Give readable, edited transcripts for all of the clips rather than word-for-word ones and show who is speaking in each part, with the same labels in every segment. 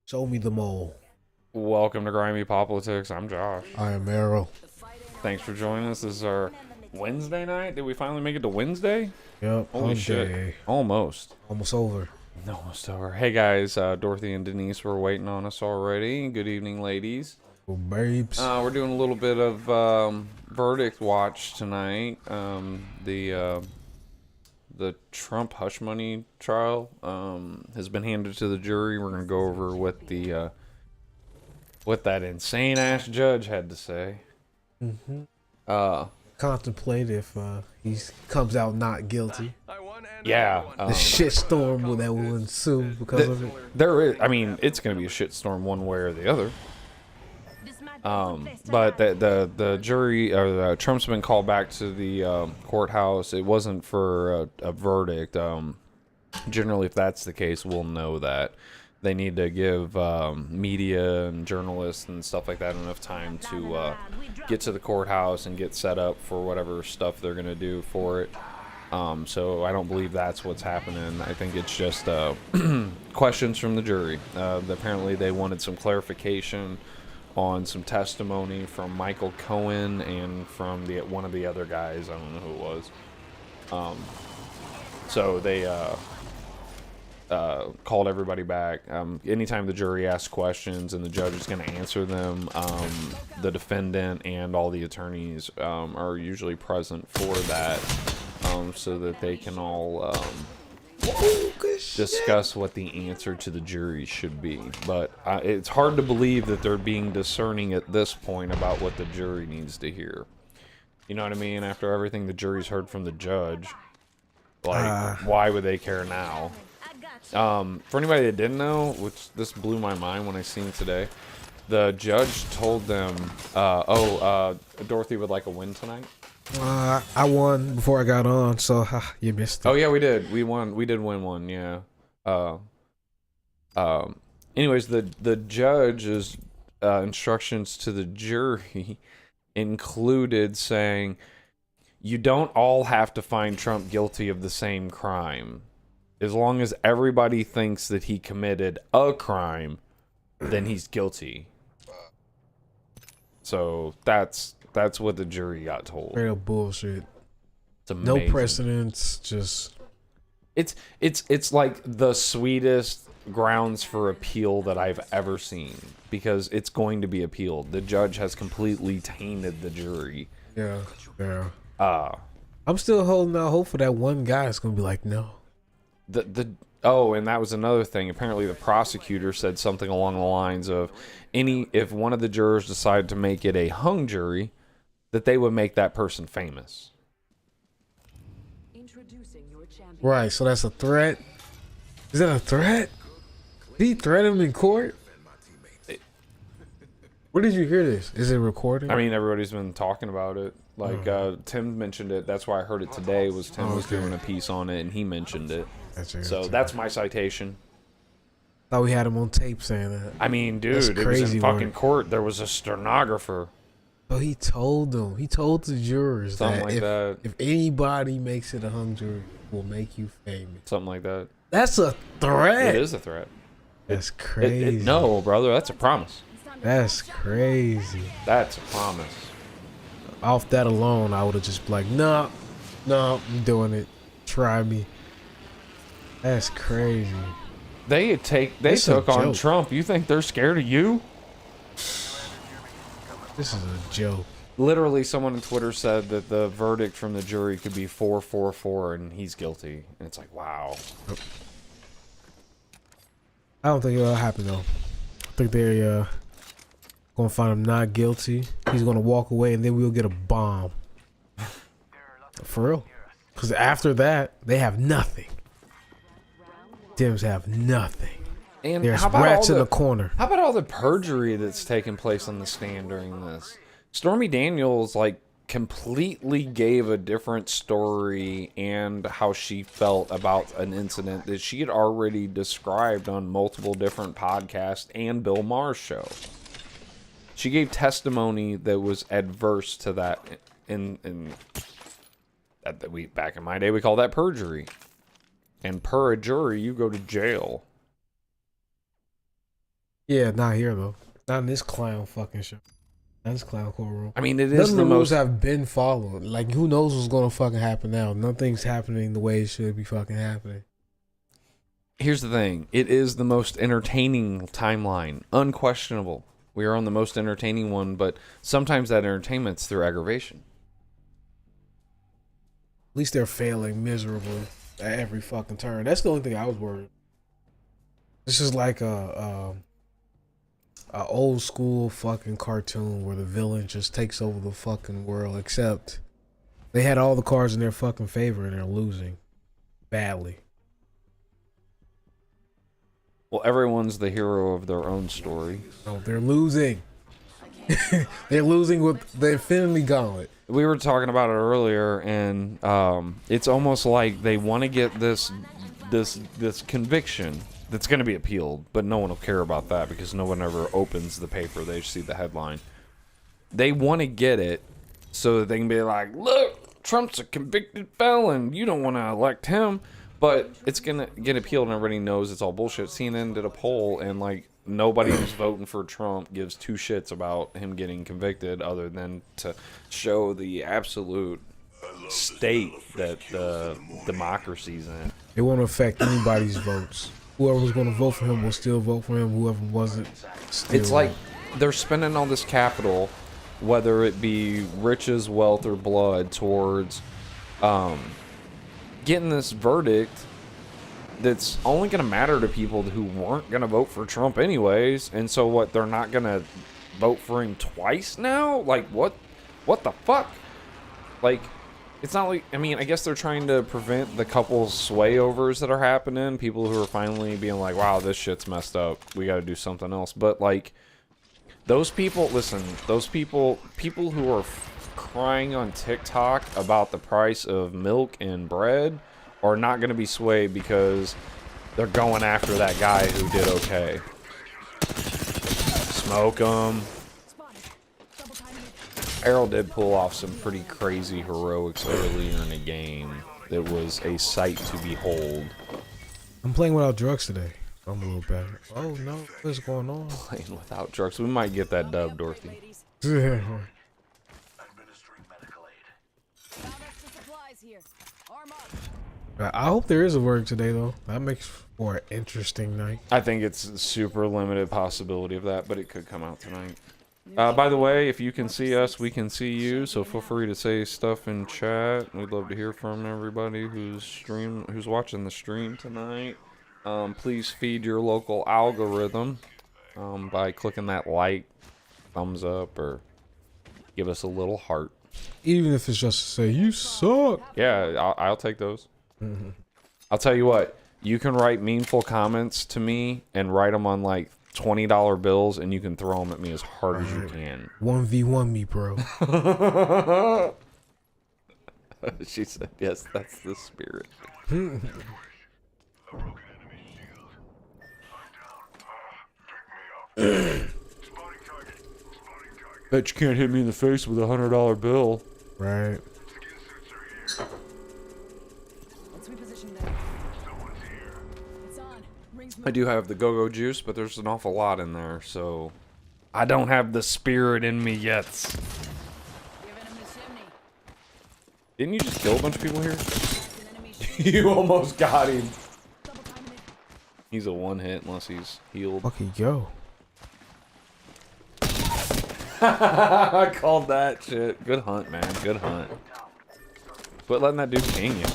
Speaker 1: Show me the mole.
Speaker 2: Welcome to Grimy Poplitics. I'm Josh.
Speaker 1: I am Errol.
Speaker 2: Thanks for joining us. This is our Wednesday night. Did we finally make it to Wednesday?
Speaker 1: Yep,
Speaker 2: Holy shit.
Speaker 1: day.
Speaker 2: Almost.
Speaker 1: Almost over.
Speaker 2: Almost over. Hey guys, Dorothy and Denise were waiting on us already. Good evening, ladies.
Speaker 1: Well, babes.
Speaker 2: We're doing a little bit of verdict watch tonight. The Trump hush money trial has been handed to the jury. We're gonna go over what that insane ass judge had to say.
Speaker 1: Contemplate if he comes out not guilty.
Speaker 2: Yeah,
Speaker 1: The shitstorm that will ensue because of it.
Speaker 2: there is. I mean, it's gonna be a shitstorm one way or the other. But the jury or Trump's been called back to the courthouse. It wasn't for a verdict. Generally, if that's the case, we'll know that. They need to give media and journalists and stuff like that enough time to get to the courthouse and get set up for whatever stuff they're going to do for it. So I don't believe that's what's happening. I think it's just questions from the jury. Apparently they wanted some clarification on some testimony from Michael Cohen and from one of the other guys. I don't know who it was. So they called everybody back. Anytime the jury asks questions and the judge is going to answer them, the defendant and all the attorneys are usually present for that, so that they can all discuss what the answer to the jury should be. But it's hard to believe that they're being discerning at this point about what the jury needs to hear. You know what I mean? After everything the jury's heard from the judge, like, why would they care now? For anybody that didn't know, which this blew my mind when I seen it today, the judge told them, Dorothy would like a win tonight.
Speaker 1: I won before I got on, so you missed it.
Speaker 2: Oh yeah, we did. We won. We did win one. Yeah. Anyways, the judge's instructions to the jury included saying, you don't all have to find Trump guilty of the same crime. As long as everybody thinks that he committed a crime, then he's guilty. So that's what the jury got told.
Speaker 1: Straight up bullshit.
Speaker 2: It's amazing.
Speaker 1: No precedents, just...
Speaker 2: It's like the sweetest grounds for appeal that I've ever seen, because it's going to be appealed. The judge has completely tainted the jury.
Speaker 1: Yeah. I'm still holding out hope for that one guy that's gonna be like, no.
Speaker 2: And that was another thing. Apparently the prosecutor said something along the lines of, if one of the jurors decided to make it a hung jury, that they would make that person famous.
Speaker 1: Right, so that's a threat. Is that a threat? Did he threaten him in court? Where did you hear this? Is it recording?
Speaker 2: I mean, everybody's been talking about it. Like, Tim mentioned it. That's why I heard it today. Tim was doing a piece on it, and he mentioned it. That's my citation.
Speaker 1: Thought we had him on tape saying that.
Speaker 2: I mean, dude, it was in fucking court. There was a stenographer.
Speaker 1: Oh, he told them. He told the jurors that if anybody makes it a hung jury, we'll make you famous.
Speaker 2: Something like that.
Speaker 1: That's a threat.
Speaker 2: It is a threat.
Speaker 1: That's crazy.
Speaker 2: No, brother, that's a promise.
Speaker 1: That's crazy.
Speaker 2: That's a promise.
Speaker 1: Off that alone, I would have just been like, no, I'm doing it. Try me. That's crazy.
Speaker 2: They took on Trump. You think they're scared of you?
Speaker 1: This is a joke.
Speaker 2: Literally, someone on Twitter said that the verdict from the jury could be 4-4-4, and he's guilty. And it's like, wow.
Speaker 1: I don't think it'll happen though. I think they're gonna find him not guilty. He's gonna walk away, and then we'll get a bomb. For real. Because after that, they have nothing. Dems have nothing.
Speaker 2: And
Speaker 1: there's rats in the corner.
Speaker 2: How about all the perjury that's taking place on the stand during this? Stormy Daniels, like, completely gave a different story and how she felt about an incident that she had already described on multiple different podcasts and Bill Maher's show. She gave testimony that was adverse to that. Back in my day, we call that perjury. And per a jury, you go to jail.
Speaker 1: Yeah, not here though. Not in this clown fucking show. Not this clown courtroom.
Speaker 2: I mean, it
Speaker 1: None
Speaker 2: is
Speaker 1: of
Speaker 2: the
Speaker 1: the rules
Speaker 2: most.
Speaker 1: have been followed. Like, who knows what's gonna fucking happen now? Nothing's happening the way it should be fucking happening.
Speaker 2: Here's the thing. It is the most entertaining timeline. Unquestionable. We are on the most entertaining one, but sometimes that entertainment's through aggravation.
Speaker 1: At least they're failing miserably at every fucking turn. That's the only thing I was worried. This is like a old school fucking cartoon where the villain just takes over the fucking world, except they had all the cards in their fucking favor and they're losing badly.
Speaker 2: Well, everyone's the hero of their own story.
Speaker 1: No, they're losing. They're losing with the Infinity Gauntlet.
Speaker 2: We were talking about it earlier, and it's almost like they want to get this conviction that's going to be appealed, but no one will care about that because no one ever opens the paper. They just see the headline. They want to get it so that they can be like, look, Trump's a convicted felon. You don't want to elect him. But it's going to get appealed, and everybody knows it's all bullshit. CNN did a poll, and, like, nobody who's voting for Trump gives two shits about him getting convicted other than to show the absolute state that the democracy's in.
Speaker 1: It won't affect anybody's votes. Whoever was going to vote for him will still vote for him. Whoever wasn't, still.
Speaker 2: It's like they're spending all this capital, whether it be riches, wealth, or blood, towards getting this verdict that's only going to matter to people who weren't going to vote for Trump anyways. And so what, they're not going to vote for him twice now? Like, what the fuck? Like, it's not like, I mean, I guess they're trying to prevent the couple swayovers that are happening. People who are finally being like, wow, this shit's messed up. We got to do something else. But, like, those people, listen, those people who are crying on TikTok about the price of milk and bread are not going to be swayed because they're going after that guy who did okay. Smoke him. Errol did pull off some pretty crazy heroics earlier in the game that was a sight to behold.
Speaker 1: I'm playing without drugs today. I'm a little better. Oh no, what's going on?
Speaker 2: Playing without drugs. We might get that dub, Dorothy.
Speaker 1: I hope there is a word today, though. That makes for an interesting night.
Speaker 2: I think it's a super limited possibility of that, but it could come out tonight. By the way, if you can see us, we can see you, so feel free to say stuff in chat. We'd love to hear from everybody who's watching the stream tonight. Please feed your local algorithm by clicking that like, thumbs up, or give us a little heart.
Speaker 1: Even if it's just to say, you suck.
Speaker 2: Yeah, I'll take those. Mm-hmm. I'll tell you what, you can write meaningful comments to me and write them on like $20 bills, and you can throw them at me as hard as you can.
Speaker 1: 1v1 me, bro.
Speaker 2: She said, yes, that's the spirit. Bet you can't hit me in the face with $100 bill.
Speaker 1: Right.
Speaker 2: I do have the go-go juice, but there's an awful lot in there, so I don't have the spirit in me yet. Didn't you just kill a bunch of people here? You almost got him. He's a one hit unless he's healed.
Speaker 1: Fucking yo.
Speaker 2: I called that shit. Good hunt, man. Good hunt. Quit letting that dude ping you.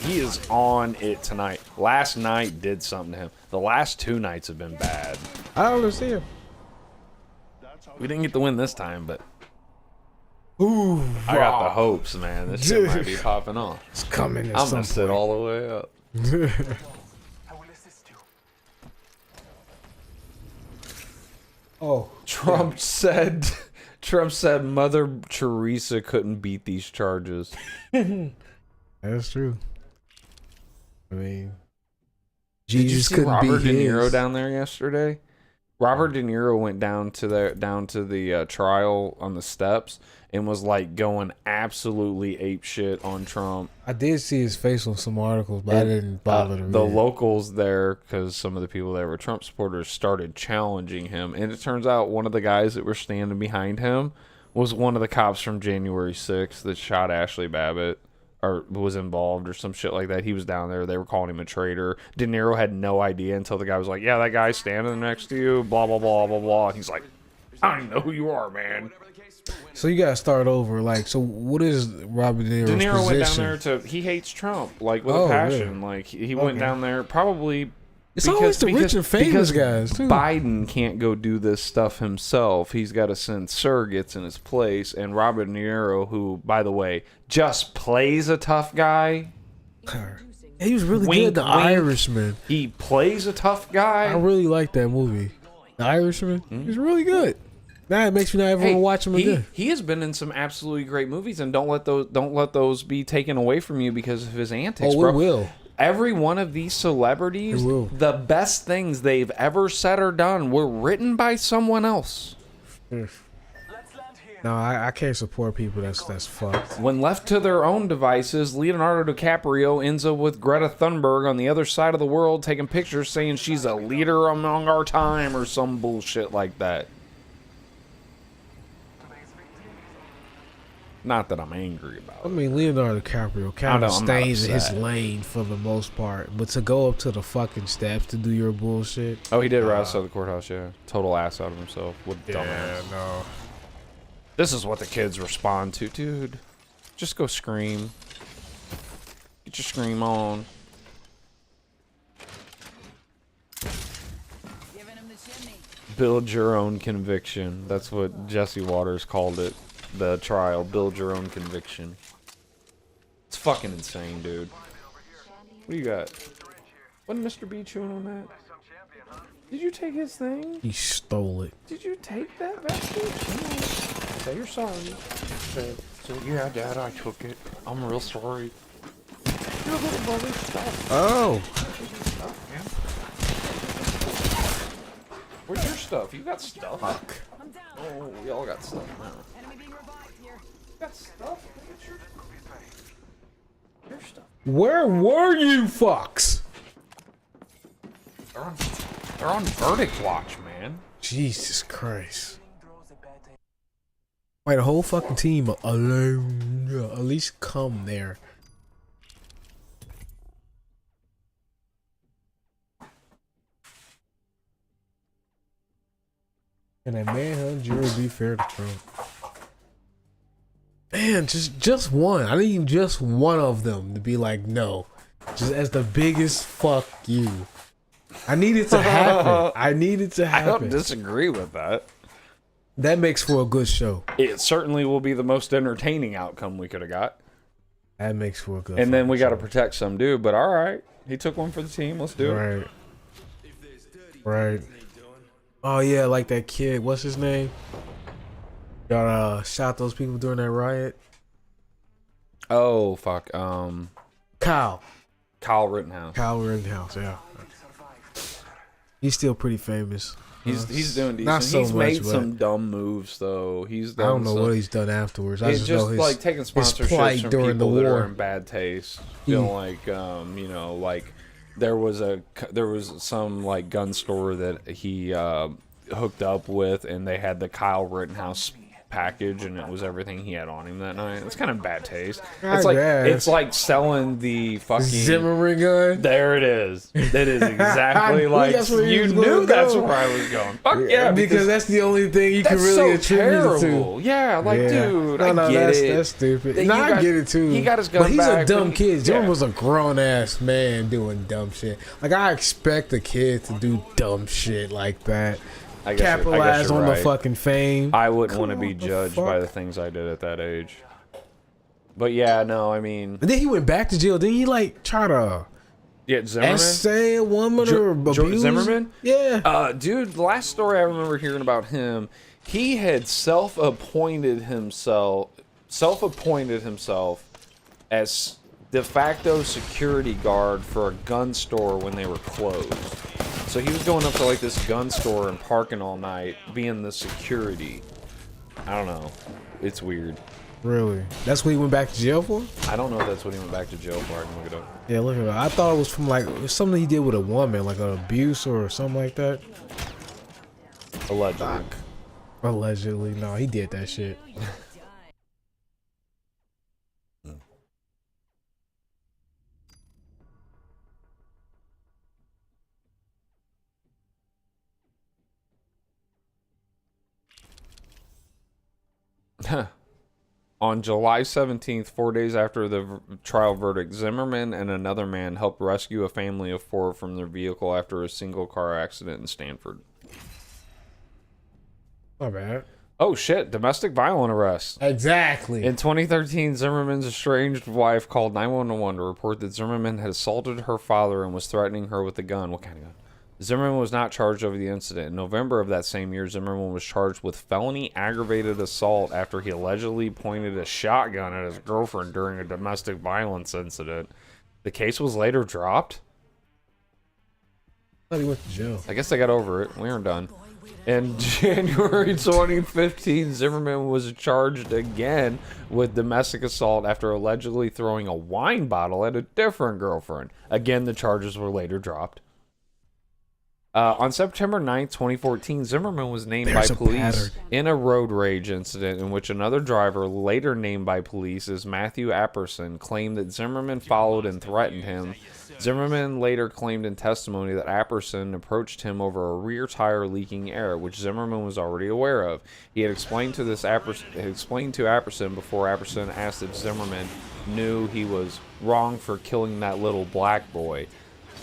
Speaker 2: He is on it tonight. Last night did something to him. The last two nights have been bad.
Speaker 1: I don't understand.
Speaker 2: We didn't get the win this time, but
Speaker 1: Ooh,
Speaker 2: I got the hopes, man. This shit might be popping off.
Speaker 1: It's coming.
Speaker 2: I'm gonna sit all the way up.
Speaker 1: Oh,
Speaker 2: Trump said Mother Teresa couldn't beat these charges.
Speaker 1: that's true. I mean,
Speaker 2: Did you
Speaker 1: Jesus
Speaker 2: see
Speaker 1: couldn't
Speaker 2: Robert
Speaker 1: beat
Speaker 2: De Niro
Speaker 1: his.
Speaker 2: down there yesterday? Robert De Niro went down to the trial on the steps, and was like going absolutely ape shit on Trump.
Speaker 1: I did see his face on some articles, but I didn't bother to read
Speaker 2: The
Speaker 1: it.
Speaker 2: locals there, because some of the people that were Trump supporters started challenging him, and it turns out one of the guys that were standing behind him was one of the cops from January 6th that shot Ashley Babbitt, or was involved or some shit like that. He was down there. They were calling him a traitor. De Niro had no idea until the guy was like, yeah, that guy's standing next to you, blah, blah, blah, blah, blah. And he's like, I know who you are, man.
Speaker 1: So you gotta start over. Like, so what is Robert De Niro's
Speaker 2: De Niro went down
Speaker 1: position?
Speaker 2: there he hates Trump, like, with a passion.
Speaker 1: Really?
Speaker 2: Like, he went down there probably...
Speaker 1: It's always the rich and famous guys, too.
Speaker 2: Biden can't go do this stuff himself. He's got to send surrogates in his place. And Robert De Niro, who, by the way, just plays a tough guy.
Speaker 1: He was really
Speaker 2: Wink,
Speaker 1: good. The
Speaker 2: wink.
Speaker 1: Irishman.
Speaker 2: He plays a tough guy.
Speaker 1: I really like that movie. The Irishman. He's really good. Now it makes me not ever want to watch him again.
Speaker 2: He has been in some absolutely great movies, and don't let those be taken away from you because of his antics.
Speaker 1: Oh,
Speaker 2: bro.
Speaker 1: it will.
Speaker 2: Every one of these celebrities, the best things they've ever said or done were written by someone else.
Speaker 1: No, I can't support people that's fucked.
Speaker 2: When left to their own devices, Leonardo DiCaprio ends up with Greta Thunberg on the other side of the world taking pictures saying she's a leader among our time or some bullshit like that. Not that I'm angry about it.
Speaker 1: I mean, Leonardo DiCaprio kind of
Speaker 2: I'm
Speaker 1: stays
Speaker 2: not
Speaker 1: in his
Speaker 2: upset.
Speaker 1: lane for the most part. But to go up to the fucking steps to do your bullshit.
Speaker 2: Oh, he did right outside the courthouse, yeah. Total ass out of himself. What a dumbass.
Speaker 1: no.
Speaker 2: This is what the kids respond to, dude. Just go scream. Get your scream on. Build your own conviction. That's what Jesse Waters called it. The trial. Build your own conviction. It's fucking insane, dude. What do you got? Wasn't Mr. B chewing on that? Did you take his thing?
Speaker 1: He stole it.
Speaker 2: Did you take that basket? Say you're sorry. Say, yeah, Dad, I took it. I'm real sorry. Your little brother's stuff.
Speaker 1: Oh.
Speaker 2: Stuff, man. Where's your stuff? You got stuff?
Speaker 1: Fuck.
Speaker 2: Oh, we all got stuff now. You got stuff? Look at your stuff.
Speaker 1: Where were you fucks?
Speaker 2: They're on verdict watch, man.
Speaker 1: Jesus Christ. Wait, a whole fucking team alone. At least come there. And that manhunt jury be fair to Trump. Man, just one. I need just one of them to be like, no. Just as the biggest fuck you. I need it to happen. I need it to
Speaker 2: I
Speaker 1: happen.
Speaker 2: don't disagree with that.
Speaker 1: That makes for a good show.
Speaker 2: It certainly will be the most entertaining outcome we could have got.
Speaker 1: That makes for a good
Speaker 2: And then we got to
Speaker 1: show.
Speaker 2: protect some dude, but all right. He took one for the team. Let's do it.
Speaker 1: Right. Right. Oh yeah, like that kid. What's his name? Y'all shot those people during that riot.
Speaker 2: Oh, fuck.
Speaker 1: Kyle
Speaker 2: Rittenhouse.
Speaker 1: Rittenhouse. Yeah. He's still pretty famous.
Speaker 2: He's doing decent.
Speaker 1: Not so
Speaker 2: he's
Speaker 1: much,
Speaker 2: made
Speaker 1: but
Speaker 2: some dumb moves though. He's done
Speaker 1: I don't know what he's done afterwards. I
Speaker 2: He's
Speaker 1: just know
Speaker 2: just
Speaker 1: his,
Speaker 2: like taking
Speaker 1: his
Speaker 2: sponsorships
Speaker 1: plight
Speaker 2: from
Speaker 1: during the
Speaker 2: people that
Speaker 1: war.
Speaker 2: are in bad taste. Feeling like you know, like there was some like gun store that he hooked up with, and they had the Kyle Rittenhouse package, and it was everything he had on him that night. It's kind of bad taste. It's like selling the fucking
Speaker 1: Zimmerman gun.
Speaker 2: There it is. That is exactly like
Speaker 1: that's where he
Speaker 2: you
Speaker 1: was
Speaker 2: knew
Speaker 1: gonna
Speaker 2: that's
Speaker 1: go.
Speaker 2: where I was going. Fuck yeah,
Speaker 1: because that's the only thing you can
Speaker 2: that's
Speaker 1: really
Speaker 2: so
Speaker 1: attribute it
Speaker 2: terrible.
Speaker 1: to.
Speaker 2: Yeah, like dude, I get
Speaker 1: that's,
Speaker 2: it.
Speaker 1: That's stupid.
Speaker 2: That
Speaker 1: No,
Speaker 2: you
Speaker 1: I
Speaker 2: got-
Speaker 1: get it too.
Speaker 2: he got his gun
Speaker 1: but he's
Speaker 2: back,
Speaker 1: a dumb
Speaker 2: but
Speaker 1: kid. Jordan
Speaker 2: yeah.
Speaker 1: was a grown ass man doing dumb shit. Like I expect a kid to do dumb shit like that.
Speaker 2: I guess
Speaker 1: Capitalize
Speaker 2: you're
Speaker 1: on
Speaker 2: right.
Speaker 1: the fucking fame.
Speaker 2: I wouldn't want to
Speaker 1: Come
Speaker 2: be
Speaker 1: on, the
Speaker 2: judged
Speaker 1: fuck?
Speaker 2: by the things I did at that age. But yeah, no, I mean,
Speaker 1: And then he went back to jail. Didn't he like try to
Speaker 2: yeah, Zimmerman.
Speaker 1: essay a woman or abuse?
Speaker 2: Zimmerman?
Speaker 1: Yeah.
Speaker 2: Dude, the last story I remember hearing about him, he had self-appointed himself as de facto security guard for a gun store when they were closed. So he was going up to like this gun store and parking all night, being the security. I don't know. It's weird.
Speaker 1: Really? That's what he went back to jail for?
Speaker 2: I don't know if that's what he went back to jail for. I can look it up.
Speaker 1: Yeah, look at that. I thought it was from like something he did with a woman, like an abuse or something like that.
Speaker 2: Allegedly.
Speaker 1: Allegedly. No, he did that shit.
Speaker 2: On July 17th, 4 days after the trial verdict, Zimmerman and another man helped rescue a family of 4 from their vehicle after a single car accident in Stanford.
Speaker 1: Not bad.
Speaker 2: Oh shit, domestic violence arrest.
Speaker 1: Exactly.
Speaker 2: In 2013, Zimmerman's estranged wife called 911 to report that Zimmerman had assaulted her father and was threatening her with a gun. What kind of gun? Zimmerman was not charged over the incident. In November of that same year, Zimmerman was charged with felony aggravated assault after he allegedly pointed a shotgun at his girlfriend during a domestic violence incident. The case was later dropped.
Speaker 1: I thought he went to jail.
Speaker 2: I guess they got over it. We aren't done. In January 2015, Zimmerman was charged again with domestic assault after allegedly throwing a wine bottle at a different girlfriend. Again, the charges were later dropped. On September 9th, 2014, Zimmerman was named by police in a road rage incident in which another driver, later named by police as Matthew Apperson, claimed that Zimmerman followed and threatened him. Zimmerman later claimed in testimony that Apperson approached him over a rear tire leaking air, which Zimmerman was already aware of. He had explained to Apperson before Apperson asked if Zimmerman knew he was wrong for killing that little black boy.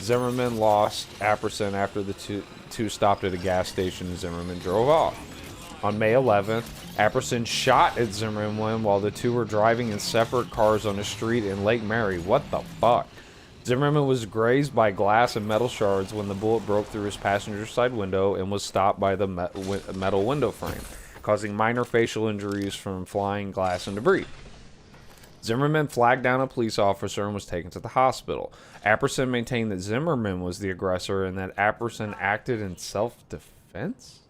Speaker 2: Zimmerman lost Apperson after the two stopped at a gas station and Zimmerman drove off. On May 11th, Apperson shot at Zimmerman while the two were driving in separate cars on a street in Lake Mary. What the fuck? Zimmerman was grazed by glass and metal shards when the bullet broke through his passenger side window and was stopped by the metal window frame, causing minor facial injuries from flying glass and debris. Zimmerman flagged down a police officer and was taken to the hospital. Apperson maintained that Zimmerman was the aggressor and that Apperson acted in self-defense?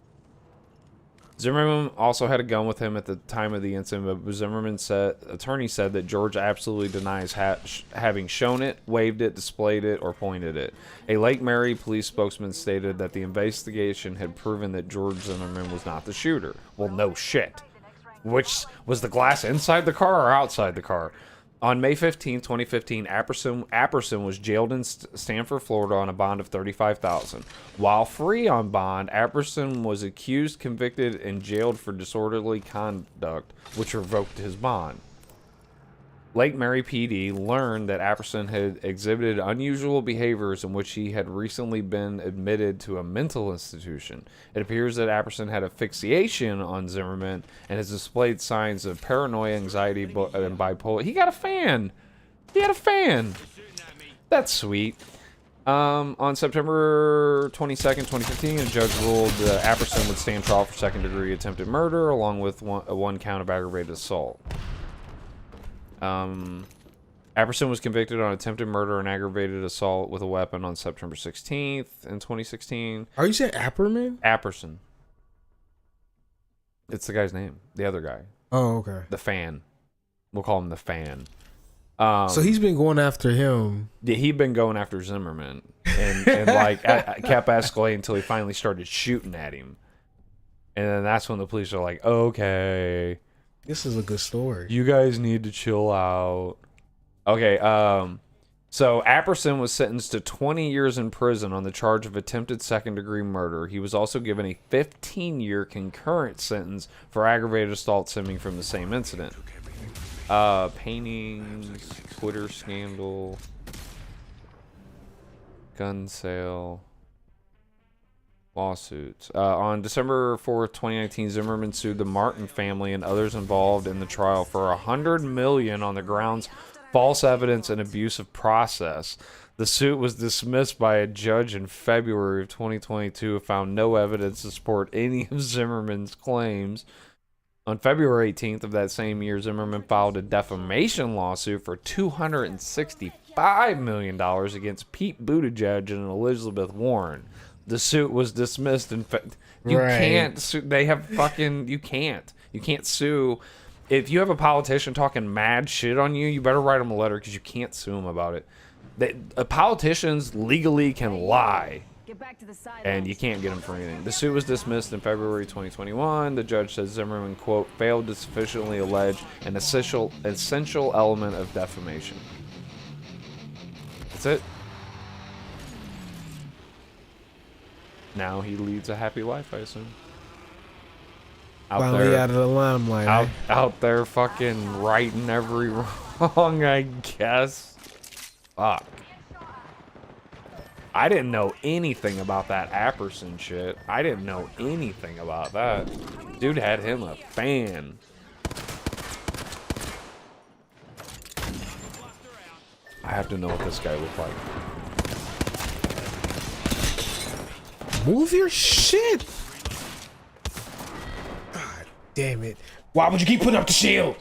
Speaker 2: Zimmerman also had a gun with him at the time of the incident, but Zimmerman's attorney said that George absolutely denies having shown it, waved it, displayed it, or pointed it. A Lake Mary police spokesman stated that the investigation had proven that George Zimmerman was not the shooter. Well, no shit. Which was the glass inside the car or outside the car? On May 15, 2015, Apperson was jailed in Stanford, Florida on a bond of $35,000. While free on bond, Apperson was accused, convicted, and jailed for disorderly conduct, which revoked his bond. Lake Mary PD learned that Apperson had exhibited unusual behaviors in which he had recently been admitted to a mental institution. It appears that Apperson had a fixation on Zimmerman and has displayed signs of paranoia, anxiety, and bipolar. He got a fan. He had a fan. That's sweet. On September 22nd, 2015, a judge ruled that Apperson would stand trial for second-degree attempted murder, along with one count of aggravated assault. Apperson was convicted on attempted murder and aggravated assault with a weapon on September 16th in 2016.
Speaker 1: Are you saying Apperman?
Speaker 2: Apperson. It's the guy's name. The other guy.
Speaker 1: Oh, okay.
Speaker 2: The fan. We'll call him the fan.
Speaker 1: So he's been going after him.
Speaker 2: Yeah, he'd been going after Zimmerman and like kept escalating until he finally started shooting at him. And then that's when the police are like, okay,
Speaker 1: this is a good story.
Speaker 2: you guys need to chill out. Okay, so Apperson was sentenced to 20 years in prison on the charge of attempted second-degree murder. He was also given a 15-year concurrent sentence for aggravated assault stemming from the same incident. Paintings, Twitter scandal, gun sale, lawsuits. On December 4th, 2019, Zimmerman sued the Martin family and others involved in the trial for $100 million on the grounds false evidence and abusive process. The suit was dismissed by a judge in February of 2022 who found no evidence to support any of Zimmerman's claims. On February 18th of that same year, Zimmerman filed a defamation lawsuit for $265 million against Pete Buttigieg and Elizabeth Warren. The suit was dismissed. You can't sue. They have fucking. You can't sue if you have a politician talking mad shit on you, you better write them a letter because you can't sue them about it. Politicians legally can lie, and you can't get them for anything. The suit was dismissed in February 2021. The judge said Zimmerman, quote, failed to sufficiently allege an essential element of defamation. That's it. Now he leads a happy life, I assume.
Speaker 1: Finally out of the limelight.
Speaker 2: Out there fucking righting every wrong, I guess. Fuck. I didn't know anything about that Apperson shit. I didn't know anything about that. Dude had him a fan. I have to know what this guy looked like.
Speaker 1: Move your shit. God damn it. Why would you keep putting up the shield?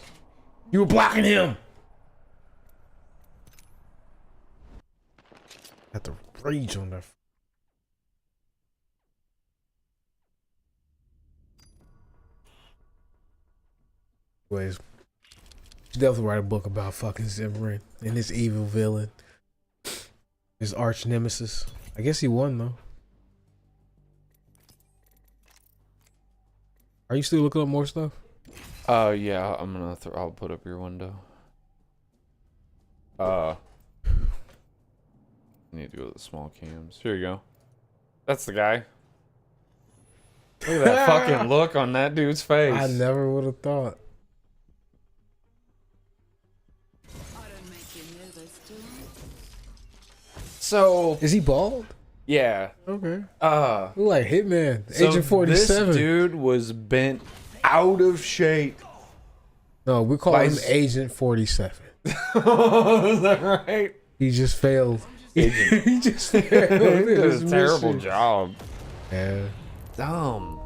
Speaker 1: You were blocking him. Have to rage on that. Anyways, you definitely write a book about fucking Zimmerman and his evil villain. His arch nemesis. I guess he won though. Are you still looking up more stuff?
Speaker 2: Yeah, I'm gonna I'll put up your window. I need to go to the small cams. Here you go. That's the guy. Look at that fucking look on that dude's face.
Speaker 1: I never would have thought.
Speaker 2: So
Speaker 1: Is he bald?
Speaker 2: yeah.
Speaker 1: Okay. Look like Hitman,
Speaker 2: So
Speaker 1: Agent 47.
Speaker 2: This dude was bent out of shape.
Speaker 1: No, we call him Agent 47.
Speaker 2: Is that right?
Speaker 1: He just failed.
Speaker 2: Agent.
Speaker 1: He just failed.
Speaker 2: He did a terrible job.
Speaker 1: Yeah.
Speaker 2: Dumb.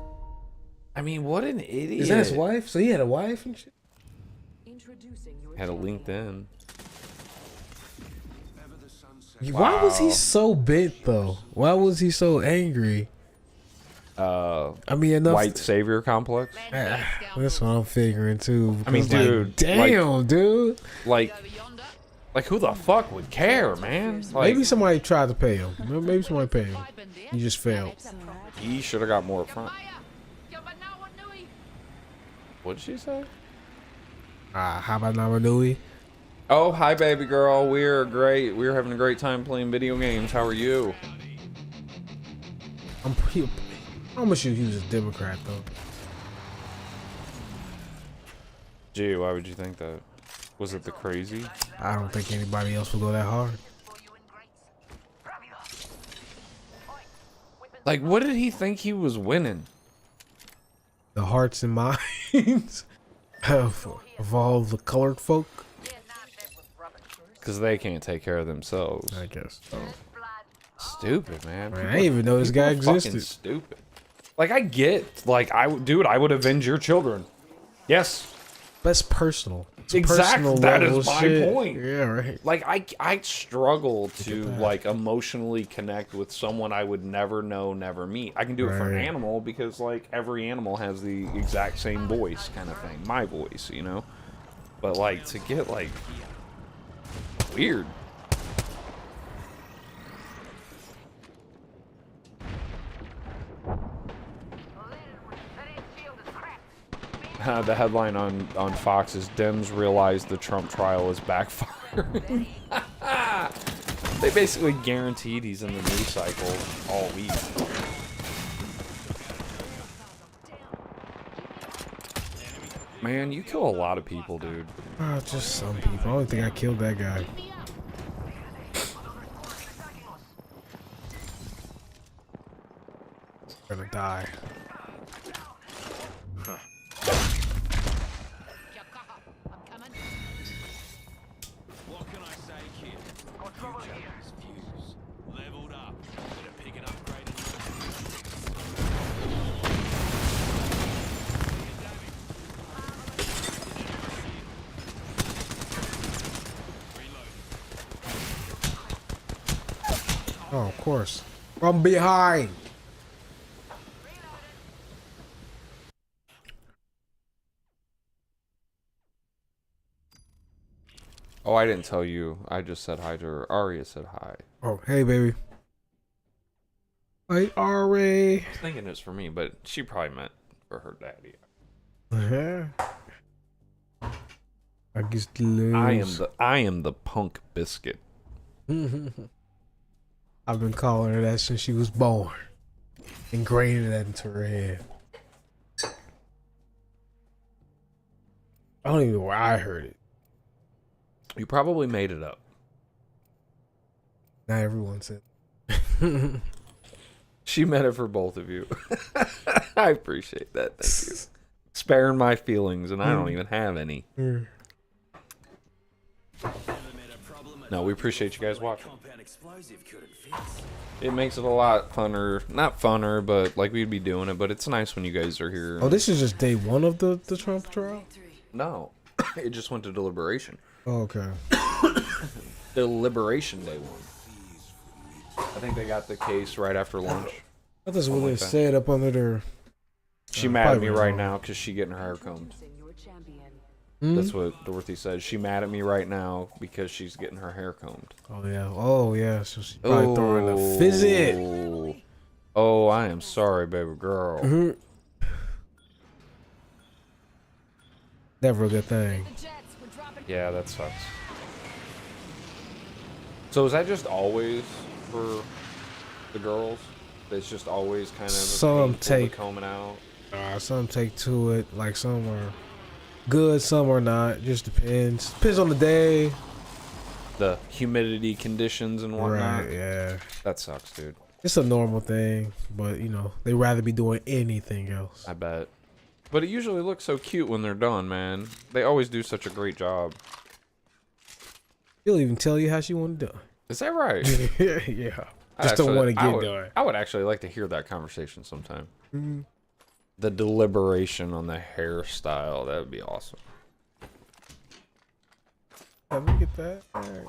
Speaker 2: I mean, what an idiot.
Speaker 1: Is that his wife? So he had a wife and shit?
Speaker 2: Had a LinkedIn.
Speaker 1: Why was he so bent though? Why was he so angry? I mean, enough.
Speaker 2: White savior complex.
Speaker 1: That's what I'm figuring too.
Speaker 2: I mean, dude,
Speaker 1: damn, dude.
Speaker 2: Like who the fuck would care, man? Like,
Speaker 1: Maybe somebody tried to pay him. Maybe somebody paid him. He just failed.
Speaker 2: he should have got more up front. What did she say?
Speaker 1: How about Namanui?
Speaker 2: Oh, hi, baby girl. We're great. We're having a great time playing video games. How are you?
Speaker 1: I'm gonna shoot he was a Democrat though.
Speaker 2: Gee, why would you think that? Was it the crazy?
Speaker 1: I don't think anybody else will go that hard.
Speaker 2: Like, what did he think he was winning?
Speaker 1: The hearts and minds of all the colored folk.
Speaker 2: Because they can't take care of themselves.
Speaker 1: I guess. So.
Speaker 2: Stupid, man.
Speaker 1: I didn't even know this guy
Speaker 2: People are
Speaker 1: existed.
Speaker 2: fucking stupid. Like, I get, like, I would avenge your children. Yes.
Speaker 1: That's personal. It's
Speaker 2: Exactly.
Speaker 1: personal
Speaker 2: That
Speaker 1: level
Speaker 2: is my
Speaker 1: shit.
Speaker 2: point.
Speaker 1: Yeah, right.
Speaker 2: Like, I struggle to, like, emotionally connect with someone I would never know, never meet. I can do it for an
Speaker 1: Right.
Speaker 2: animal because, like, every animal has the exact same voice kind of thing. My voice, you know? But, like, to get, like, weird. The headline on Fox is Dems realize the Trump trial is backfiring. They basically guaranteed he's in the news cycle all week. Man, you kill a lot of people, dude.
Speaker 1: Just some people. I don't think I killed that guy. Gonna die. Oh, of course. From behind.
Speaker 2: Oh, I didn't tell you. I just said hi to her. Aria said hi.
Speaker 1: Oh, hey, baby. Hey, Ari.
Speaker 2: I was thinking it's for me, but she probably meant for her daddy.
Speaker 1: I guess the lose.
Speaker 2: I am the punk biscuit.
Speaker 1: I've been calling her that since she was born. Ingrained that into her head. I don't even know where I heard it.
Speaker 2: You probably made it up.
Speaker 1: Not everyone said.
Speaker 2: She meant it for both of you. I appreciate that. Thank you. Sparing my feelings, and I don't even have any. No, we appreciate you guys watching. It makes it a lot funner. Not funner, but like we'd be doing it, but it's nice when you guys are here.
Speaker 1: Oh, this is just day one of the Trump trial?
Speaker 2: No. It just went to deliberation.
Speaker 1: Oh, okay.
Speaker 2: Deliberation day one. I think they got the case right after lunch.
Speaker 1: That's what they said up under their...
Speaker 2: She mad at me right now because she getting her hair combed. That's what Dorothy said. She mad at me right now because she's getting her hair combed.
Speaker 1: Oh, yeah. Oh, yeah. So she's probably throwing a visit.
Speaker 2: Oh, I am sorry, baby girl.
Speaker 1: Never a good thing.
Speaker 2: Yeah, that sucks. So is that just always for the girls? It's just always kind of
Speaker 1: some take
Speaker 2: combing out?
Speaker 1: Some take to it. Like some are good, some are not. Just depends. Depends on the day.
Speaker 2: The humidity conditions and whatnot.
Speaker 1: Right, yeah.
Speaker 2: That sucks, dude.
Speaker 1: It's a normal thing, but you know, they'd rather be doing anything else.
Speaker 2: I bet. But it usually looks so cute when they're done, man. They always do such a great job.
Speaker 1: She'll even tell you how she want it done.
Speaker 2: Is that right?
Speaker 1: Yeah. Just don't want to get done.
Speaker 2: I would actually like to hear that conversation sometime. The deliberation on the hairstyle. That would be awesome.
Speaker 1: Let me get that. All right.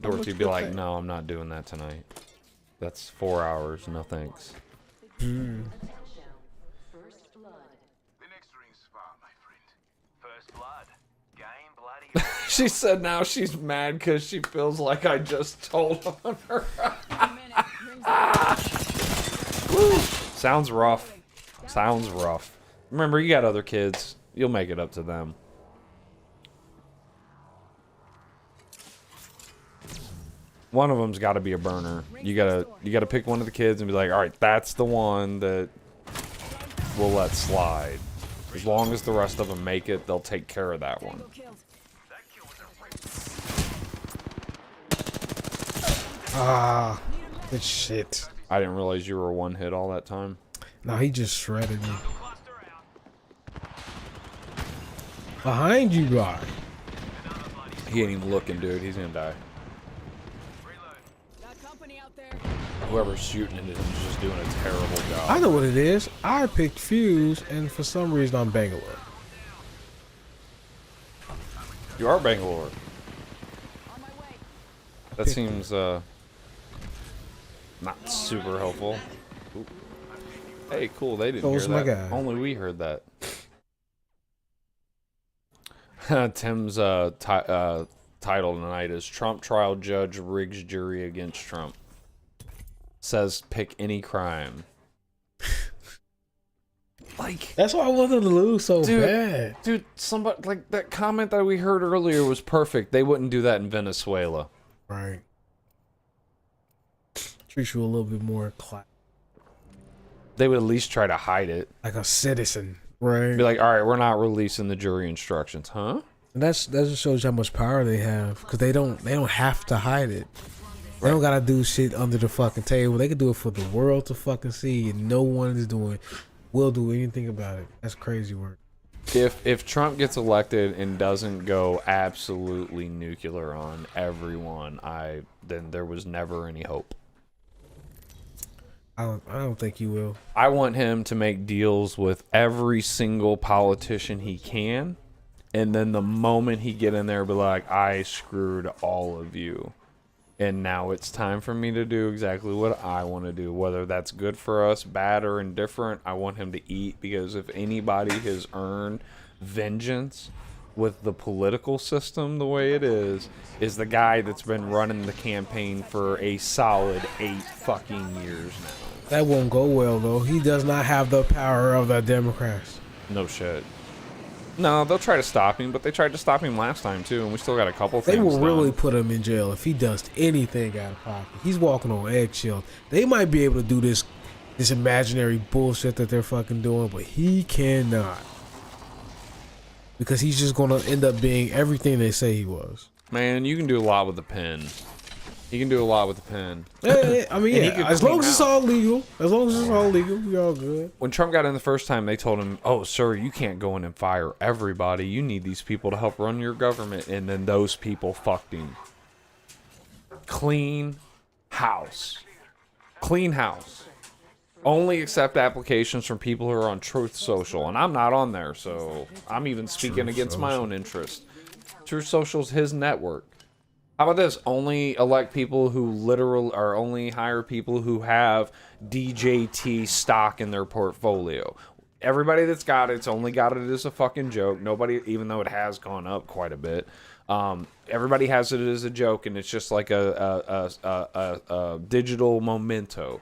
Speaker 2: Dorothy would be like, no, I'm not doing that tonight. That's 4 hours. No thanks. She said now she's mad because she feels like I just told on her. Sounds rough. Sounds rough. Remember, you got other kids. You'll make it up to them. One of them's got to be a burner. You gotta pick one of the kids and be like, all right, that's the one that we'll let slide. As long as the rest of them make it, they'll take care of that one.
Speaker 1: Ah, good shit.
Speaker 2: I didn't realize you were one hit all that time.
Speaker 1: No, he just shredded me. Behind you, guy.
Speaker 2: He ain't even looking, dude. He's gonna die. Whoever's shooting it is just doing a terrible job.
Speaker 1: I know what it is. I picked Fuse, and for some reason I'm Bangalore.
Speaker 2: You are Bangalore. That seems not super helpful. Ooh. Hey, cool. They didn't hear that.
Speaker 1: My guy.
Speaker 2: Only we heard that. Tim's title tonight is Trump Trial Judge Rigs Jury Against Trump. Says pick any crime. Like,
Speaker 1: that's why I wanted to lose so bad.
Speaker 2: Dude, somebody like that comment that we heard earlier was perfect. They wouldn't do that in Venezuela.
Speaker 1: Right. Treat you a little bit more
Speaker 2: they would at least try to hide it.
Speaker 1: Like a citizen. Right.
Speaker 2: Be like, all right, we're not releasing the jury instructions, huh?
Speaker 1: And that just shows how much power they have, because they don't have to hide it. They don't gotta do shit under the fucking table. They can do it for the world to fucking see, and no one will do anything about it. That's crazy work.
Speaker 2: If Trump gets elected and doesn't go absolutely nuclear on everyone, then there was never any hope.
Speaker 1: I don't think he will.
Speaker 2: I want him to make deals with every single politician he can, and then the moment he get in there, be like, I screwed all of you. And now it's time for me to do exactly what I want to do. Whether that's good for us, bad, or indifferent, I want him to eat. Because if anybody has earned vengeance with the political system the way it is the guy that's been running the campaign for a solid 8 fucking years now.
Speaker 1: That won't go well, though. He does not have the power of the Democrats.
Speaker 2: No shit. No, they'll try to stop him, but they tried to stop him last time too, and we still got a couple things.
Speaker 1: They will
Speaker 2: done.
Speaker 1: really put him in jail if he does anything out of pocket. He's walking on eggshells. They might be able to do this imaginary bullshit that they're fucking doing, but he cannot. Because he's just going to end up being everything they say he was.
Speaker 2: Man, you can do a lot with a pen. You can do a lot with a pen.
Speaker 1: Yeah, I mean, yeah, as long as it's
Speaker 2: out.
Speaker 1: all legal. As long as it's all legal, we all good.
Speaker 2: When Trump got in the first time, they told him, "Oh, sir, you can't go in and fire everybody. You need these people to help run your government." And then those people fucked him. Clean house. Clean house. Only accept applications from people who are on Truth Social. And I'm not on there, so I'm even speaking against my own interest. Truth Social's his network. How about this? Only elect people who literally, or only hire people who have DJT stock in their portfolio. Everybody that's got it's only got it as a fucking joke. Nobody, even though it has gone up quite a bit, everybody has it as a joke, and it's just like a digital memento.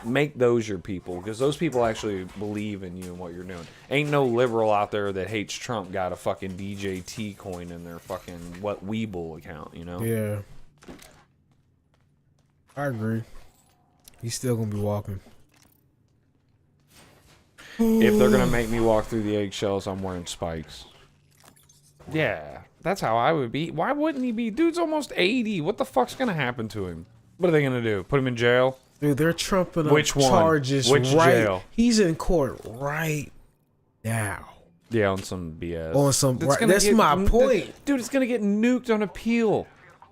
Speaker 2: Make those your people, because those people actually believe in you and what you're doing. Ain't no liberal out there that hates Trump got a fucking DJT coin in their fucking Weeble account, you know?
Speaker 1: Yeah. I agree. He's still going to be walking.
Speaker 2: If they're going to make me walk through the eggshells, I'm wearing spikes. Yeah, that's how I would be. Why wouldn't he be? Dude's almost 80. What the fuck's going to happen to him? What are they going to do? Put him in jail?
Speaker 1: Dude, they're trumping up
Speaker 2: Which one?
Speaker 1: charges
Speaker 2: Which jail?
Speaker 1: He's in court right now.
Speaker 2: Yeah, on some BS.
Speaker 1: On some, that's my point.
Speaker 2: Dude, it's going to get nuked on appeal.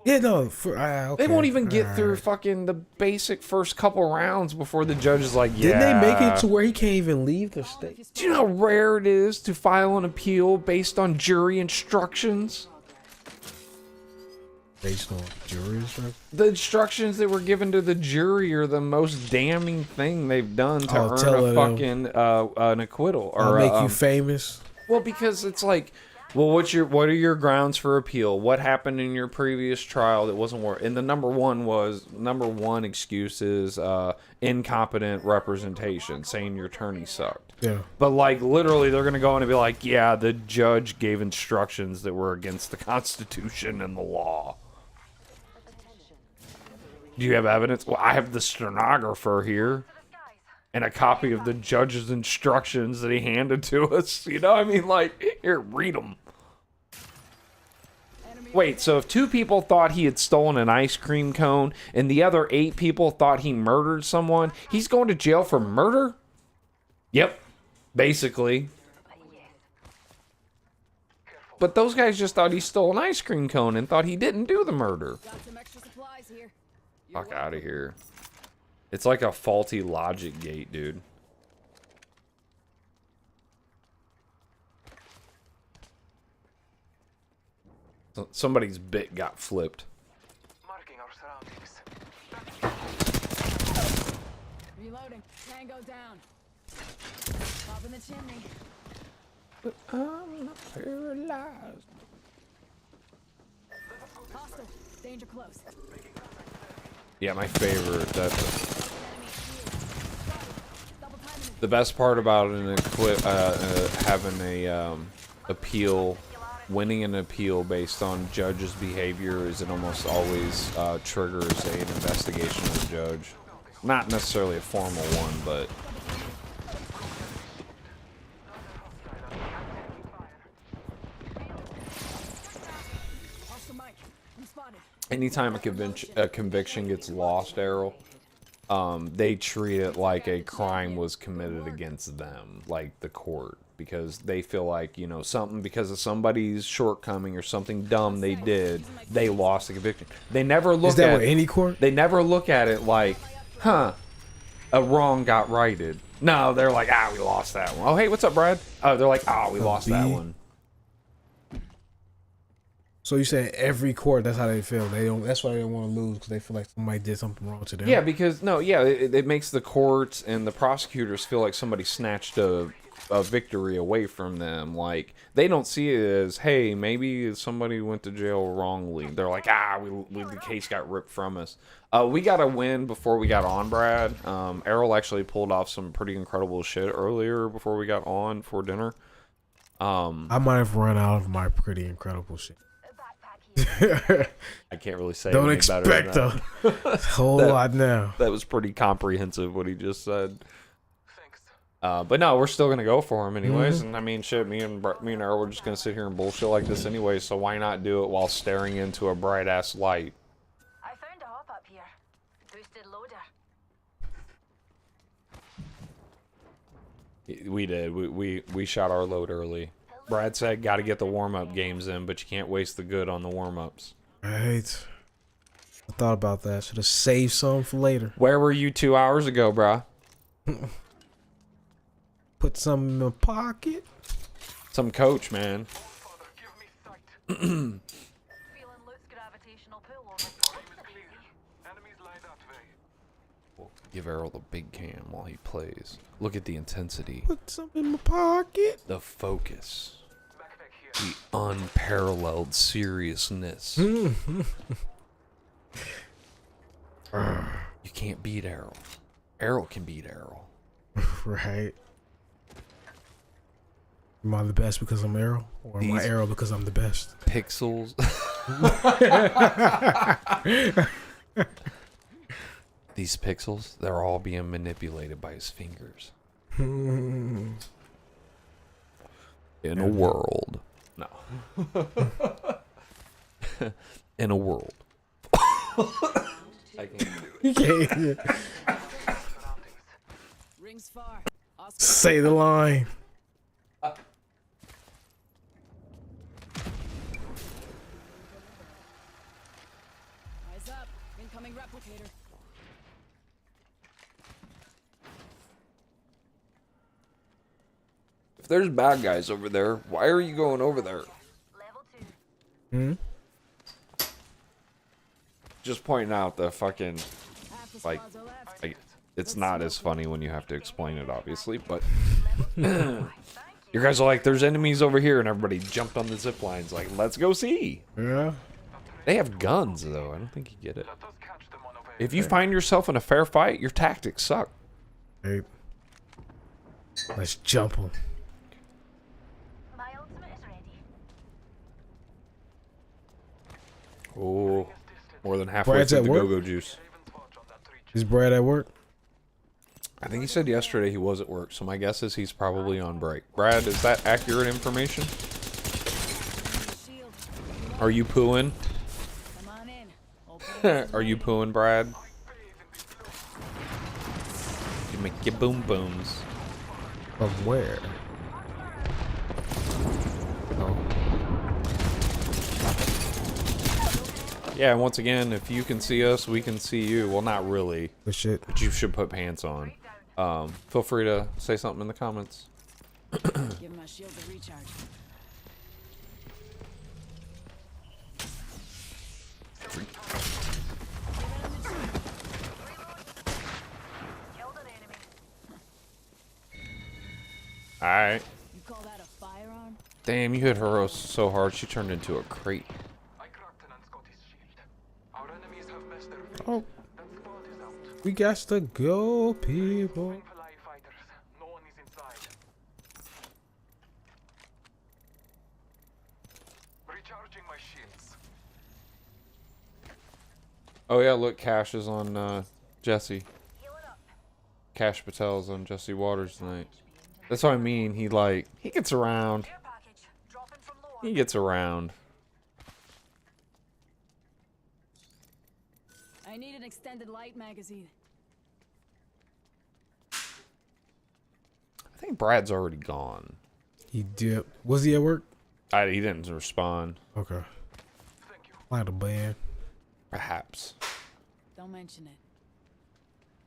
Speaker 1: Yeah, no. Okay.
Speaker 2: They won't even get through fucking the basic first couple rounds before the judge is like, yeah.
Speaker 1: Didn't they make it to where he can't even leave the state?
Speaker 2: Do you know how rare it is to file an appeal based on jury instructions?
Speaker 1: Based on jury instructions?
Speaker 2: The instructions that were given to the jury are the most damning thing they've done to earn a fucking an acquittal. Or
Speaker 1: make you famous?
Speaker 2: Well, because it's like, well, what are your grounds for appeal? What happened in your previous trial that wasn't worth? And the number one excuse is incompetent representation, saying your attorney sucked.
Speaker 1: Yeah.
Speaker 2: But like literally, they're gonna go in and be like, yeah, the judge gave instructions that were against the Constitution and the law. Do you have evidence? Well, I have the stenographer here. And a copy of the judge's instructions that he handed to us. You know what I mean? Like, here, read them. Wait, so if 2 people thought he had stolen an ice cream cone and the other 8 people thought he murdered someone, he's going to jail for murder? Yep, basically. But those guys just thought he stole an ice cream cone and thought he didn't do the murder. Fuck out of here. It's like a faulty logic gate, dude. Somebody's bit got flipped.
Speaker 3: Marking our surroundings.
Speaker 4: Reloading. Tango down. Pop in the chimney.
Speaker 2: But I'm not paralyzed.
Speaker 4: Hostile. Danger close.
Speaker 2: Yeah, my favorite. The best part about an having a appeal, winning an appeal based on judge's behavior is it almost always triggers an investigation of the judge. Not necessarily a formal one, but anytime a conviction gets lost, Errol, they treat it like a crime was committed against them, like the court, because they feel like, you know, something because of somebody's shortcoming or something dumb they did, they lost the conviction. They never look
Speaker 1: Is that
Speaker 2: at
Speaker 1: with any court?
Speaker 2: They never look at it like, huh, a wrong got righted. No, they're like, we lost that one. Oh, hey, what's up, Brad? Oh, they're like, we lost that one.
Speaker 1: So you saying every court, that's how they feel. They don't. That's why they don't want to lose, because they feel like somebody did something wrong to them.
Speaker 2: Yeah, because it makes the courts and the prosecutors feel like somebody snatched a a victory away from them. Like, they don't see it as, hey, maybe somebody went to jail wrongly. They're like, the case got ripped from us. We got a win before we got on, Brad. Errol actually pulled off some pretty incredible shit earlier before we got on for dinner.
Speaker 1: I might have run out of my pretty incredible shit.
Speaker 2: I can't really say
Speaker 1: Don't
Speaker 2: any
Speaker 1: expect
Speaker 2: better than
Speaker 1: a whole lot now.
Speaker 2: that was pretty comprehensive what he just said.
Speaker 3: Thanks.
Speaker 2: But no, we're still gonna go for him anyways. And I mean, shit, me and Errol were just gonna sit here and bullshit like this anyway. So why not do it while staring into a bright ass light?
Speaker 4: I found a hop up here. Boosted loader.
Speaker 2: We did. We shot our load early. Brad said, got to get the warm up games in, but you can't waste the good on the warm ups.
Speaker 1: Right. I thought about that. Should have saved some for later.
Speaker 2: Where were you 2 hours ago, bruh?
Speaker 1: Put some in my pocket.
Speaker 2: Some coach, man.
Speaker 3: Father, give me sight.
Speaker 4: Feeling Luke's gravitational pull over.
Speaker 3: Clear. Enemies lie that way.
Speaker 2: Give Errol the big cam while he plays. Look at the intensity,
Speaker 1: Put some in my pocket.
Speaker 2: the focus,
Speaker 3: Backpack here.
Speaker 2: the unparalleled seriousness. You can't beat Errol. Errol can beat Errol.
Speaker 1: Right. Am I the best because I'm Errol? Or am I Errol because I'm the best?
Speaker 2: Pixels. These pixels, they're all being manipulated by his fingers. In a world. No. In a world. I can't do it.
Speaker 1: Yeah.
Speaker 4: Rings far. Oscar.
Speaker 1: Say the line.
Speaker 4: Eyes up. Incoming replicator.
Speaker 2: If there's bad guys over there, why are you going over there?
Speaker 4: Level 2.
Speaker 1: Hmm?
Speaker 2: Just pointing out the fucking,
Speaker 4: Half the
Speaker 2: like,
Speaker 4: squads are left.
Speaker 2: like, it's not as funny when you have to explain it, obviously, but
Speaker 4: Level 2.
Speaker 2: you guys are like, there's enemies over here, and everybody jumped on the zip lines, like, let's go see.
Speaker 1: Yeah.
Speaker 2: They have guns, though. I don't think you get it.
Speaker 3: Let us catch them unaware.
Speaker 2: If you find yourself in a fair fight, your tactics suck.
Speaker 1: Hey. Let's jump him.
Speaker 4: My ultimate is ready.
Speaker 2: Oh, more than halfway
Speaker 1: Brad's
Speaker 2: through
Speaker 1: at
Speaker 2: the
Speaker 1: work?
Speaker 2: go-go juice.
Speaker 3: Raven's watch on that reach.
Speaker 1: Is Brad at work?
Speaker 2: I think he said yesterday he was at work, so my guess is he's probably on break. Brad, is that accurate information?
Speaker 4: Shield.
Speaker 2: Are you pooing?
Speaker 4: Come on in. Open.
Speaker 2: Are you pooing, Brad? You make your boom booms.
Speaker 1: From where? Oh.
Speaker 2: Yeah, once again, if you can see us, we can see you. Well, not really,
Speaker 1: Good shit.
Speaker 2: but you should put pants on. Feel free to say something in the comments.
Speaker 4: Give my shield a recharge. Killed an enemy.
Speaker 2: Alright.
Speaker 4: You call that a firearm?
Speaker 2: Damn, you hit her so hard, she turned into a crate.
Speaker 3: I cracked an Scottish shield. Our enemies have messed their
Speaker 1: Oh,
Speaker 3: That squad is out.
Speaker 1: we got to go, people.
Speaker 3: Twin fly fighters. No one is inside. Recharging my shields.
Speaker 2: Oh yeah, look, Cash is on Jesse.
Speaker 4: Heal it up.
Speaker 2: Cash Patel's on Jesse Waters tonight. That's what I mean. He gets around.
Speaker 4: Care package. Dropping from lower.
Speaker 2: He gets around.
Speaker 4: I need an extended light magazine.
Speaker 2: I think Brad's already gone.
Speaker 1: He did. Was he at work?
Speaker 2: He didn't respond.
Speaker 1: Okay.
Speaker 3: Thank you.
Speaker 1: Like a band.
Speaker 2: Perhaps.
Speaker 4: Don't mention it.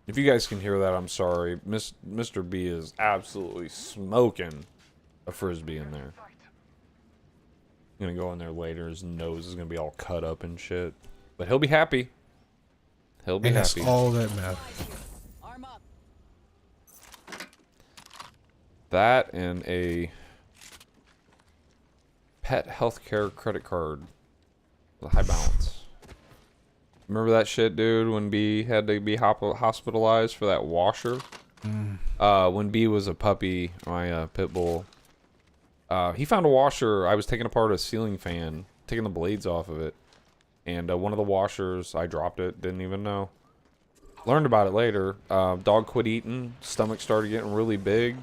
Speaker 2: If you guys can hear that, I'm sorry. Mr. B is absolutely smoking a frisbee in there. I'm gonna go in there later. His nose is gonna be all cut up and shit. But he'll be happy. He'll be
Speaker 1: And that's
Speaker 2: happy.
Speaker 1: all that matters.
Speaker 4: Arm up.
Speaker 2: That and a pet healthcare credit card. The high balance. Remember that shit, dude, when B had to be hospitalized for that washer? When B was a puppy, my pit bull, he found a washer. I was taking apart a ceiling fan, taking the blades off of it. And one of the washers, I dropped it, didn't even know. Learned about it later. Dog quit eating, stomach started getting really big.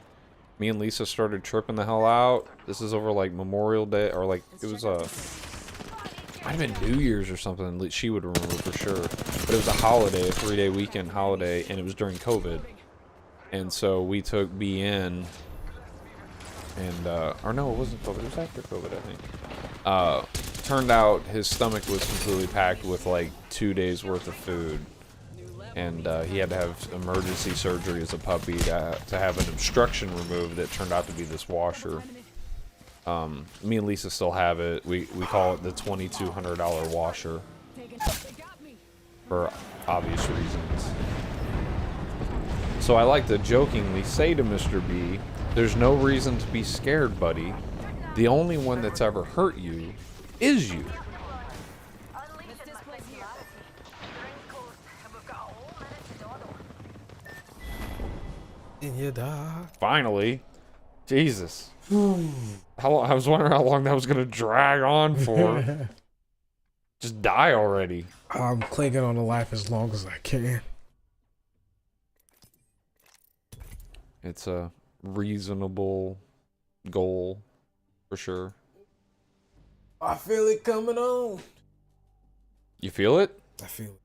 Speaker 2: Me and Lisa started tripping the hell out. This is over like Memorial Day, or like, it was might have been New Year's or something. She would remember for sure. But it was a holiday, a 3-day weekend holiday, and it was during COVID. And so we took B in, and, or no, it wasn't COVID, it was after COVID, I think. Turned out his stomach was completely packed with like 2 days worth of food. And he had to have emergency surgery as a puppy to have an obstruction removed that turned out to be this washer. Me and Lisa still have it. We call it the $2,200 washer for obvious reasons. So I like to jokingly say to Mr. B, there's no reason to be scared, buddy. The only one that's ever hurt you is you.
Speaker 1: And you die.
Speaker 2: Finally. Jesus. How long, I was wondering how long that was gonna drag on for. Just die already.
Speaker 1: I'm clinging on to life as long as I can.
Speaker 2: It's a reasonable goal, for sure.
Speaker 1: I feel it coming on.
Speaker 2: You feel it?
Speaker 1: I feel it.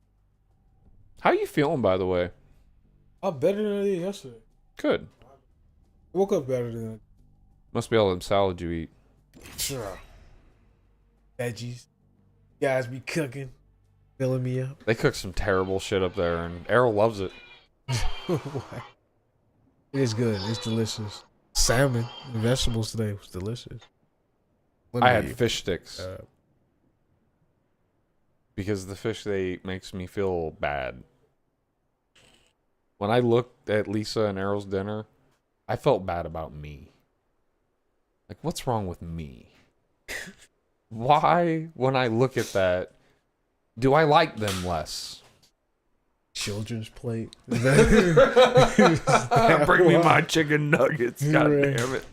Speaker 2: How you feeling, by the way?
Speaker 1: I'm better than I did yesterday.
Speaker 2: Good.
Speaker 1: Woke up better than
Speaker 2: Must be all them salad you eat.
Speaker 1: sure. Veggies. Guys be cooking. Filling me up.
Speaker 2: They cook some terrible shit up there, and Errol loves it.
Speaker 1: It is good. It's delicious. Salmon and vegetables today was delicious.
Speaker 2: I had fish sticks. Because the fish they eat makes me feel bad. When I looked at Lisa and Errol's dinner, I felt bad about me. Like, what's wrong with me? Why, when I look at that, do I like them less?
Speaker 1: Children's plate.
Speaker 2: Bring me my chicken nuggets. God damn it.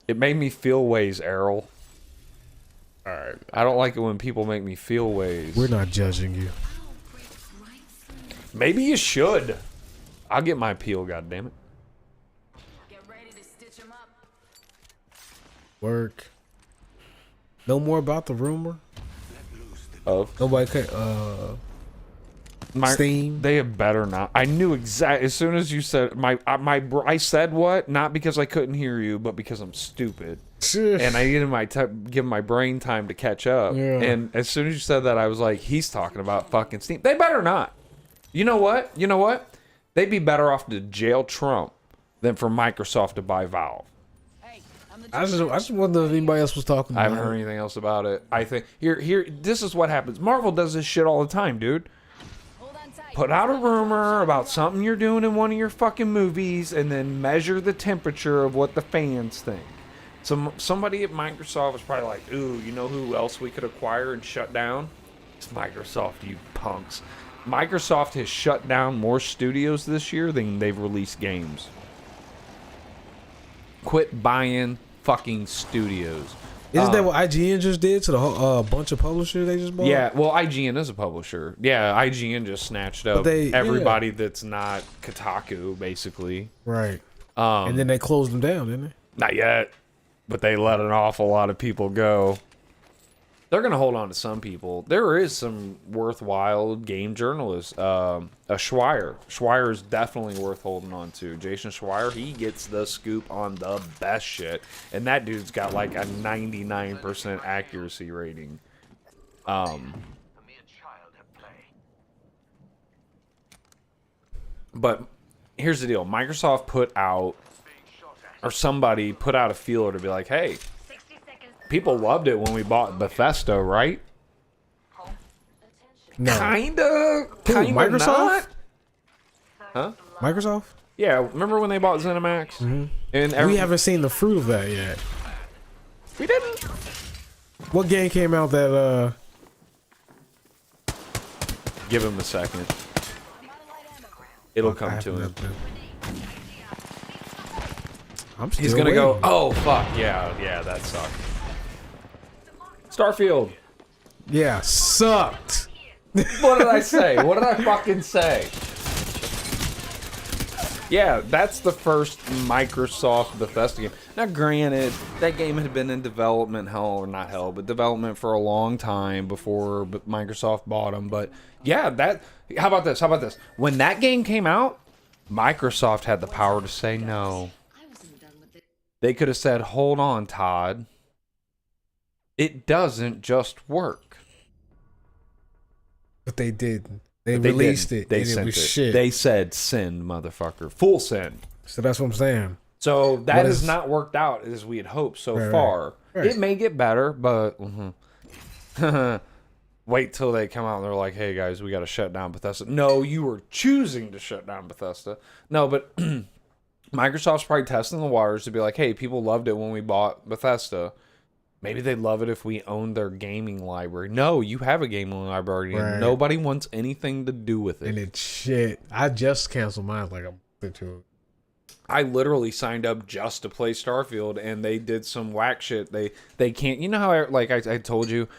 Speaker 2: It made me feel ways, Errol. Alright. I don't like it when people make me feel ways.
Speaker 1: We're not judging you.
Speaker 2: Maybe you should. I'll get my peel, goddammit.
Speaker 4: Get ready to stitch 'em up.
Speaker 1: Work. No more about the rumor?
Speaker 2: Of
Speaker 1: Nobody can Steam.
Speaker 2: They had better not. I knew exactly as soon as you said I said what? Not because I couldn't hear you, but because I'm stupid. And I needed give my brain time to catch up.
Speaker 1: Yeah.
Speaker 2: And as soon as you said that, I was like, he's talking about fucking Steam. They better not. You know what? You know what? They'd be better off to jail Trump than for Microsoft to buy Valve.
Speaker 4: Hey, I'm the
Speaker 1: I just wonder if anybody else was talking
Speaker 2: I
Speaker 1: about
Speaker 2: haven't heard
Speaker 1: it.
Speaker 2: anything else about it. I think here this is what happens. Marvel does this shit all the time, dude.
Speaker 4: hold on tight.
Speaker 2: Put out a rumor about something you're doing in one of your fucking movies and then measure the temperature of what the fans think. Somebody at Microsoft was probably like, ooh, you know who else we could acquire and shut down? It's Microsoft, you punks. Microsoft has shut down more studios this year than they've released games. Quit buying fucking studios.
Speaker 1: Isn't that what IGN just did to the whole bunch of publishers they just bought?
Speaker 2: Yeah, well, IGN is a publisher. Yeah, IGN just snatched up everybody that's not Kotaku, basically.
Speaker 1: Right. And then they closed them down, didn't they?
Speaker 2: Not yet, but they let an awful lot of people go. They're going to hold on to some people. There is some worthwhile game journalists. Schweier. Schweier is definitely worth holding on to. Jason Schweier, he gets the scoop on the best shit. And that dude's got like a 99% accuracy rating. But here's the deal. Microsoft put out, or somebody put out a feeler to be like, hey, people loved it when we bought Bethesda, right?
Speaker 1: No.
Speaker 2: Kinda
Speaker 1: Microsoft?
Speaker 2: not. Huh?
Speaker 1: Microsoft?
Speaker 2: Yeah, remember when they bought ZeniMax?
Speaker 1: Mm-hmm.
Speaker 2: And
Speaker 1: We haven't seen the fruit of that yet.
Speaker 2: We didn't.
Speaker 1: What game came out that
Speaker 2: Give him a second. It'll come to him.
Speaker 1: I'm still
Speaker 2: He's gonna
Speaker 1: waiting.
Speaker 2: go, oh fuck, yeah, that sucked. Starfield.
Speaker 1: Yeah, sucked.
Speaker 2: What did I say? What did I fucking say? Yeah, that's the first Microsoft Bethesda game. Now, granted, that game had been in development development for a long time before Microsoft bought them. But yeah, how about this? When that game came out, Microsoft had the power to say no. They could have said, hold on, Todd. It doesn't just work.
Speaker 1: But they didn't. They
Speaker 2: But
Speaker 1: released
Speaker 2: didn't.
Speaker 1: it.
Speaker 2: They
Speaker 1: and
Speaker 2: sent
Speaker 1: it was
Speaker 2: it.
Speaker 1: shit.
Speaker 2: They said send, motherfucker. Full send.
Speaker 1: So that's what I'm saying.
Speaker 2: So that
Speaker 1: What
Speaker 2: has
Speaker 1: is-
Speaker 2: not worked out as we had hoped so
Speaker 1: Right,
Speaker 2: far.
Speaker 1: right.
Speaker 2: It may get better, but wait till they come out and they're like, hey guys, we got to shut down Bethesda. No, you were choosing to shut down Bethesda. No, but Microsoft's probably testing the waters to be like, hey, people loved it when we bought Bethesda. Maybe they'd love it if we owned their gaming library. No, you have a gaming library
Speaker 1: Right.
Speaker 2: and nobody wants anything to do with it.
Speaker 1: And it's shit. I just canceled mine like a month or two.
Speaker 2: I literally signed up just to play Starfield, and they did some whack shit. They can't. You know how I told you,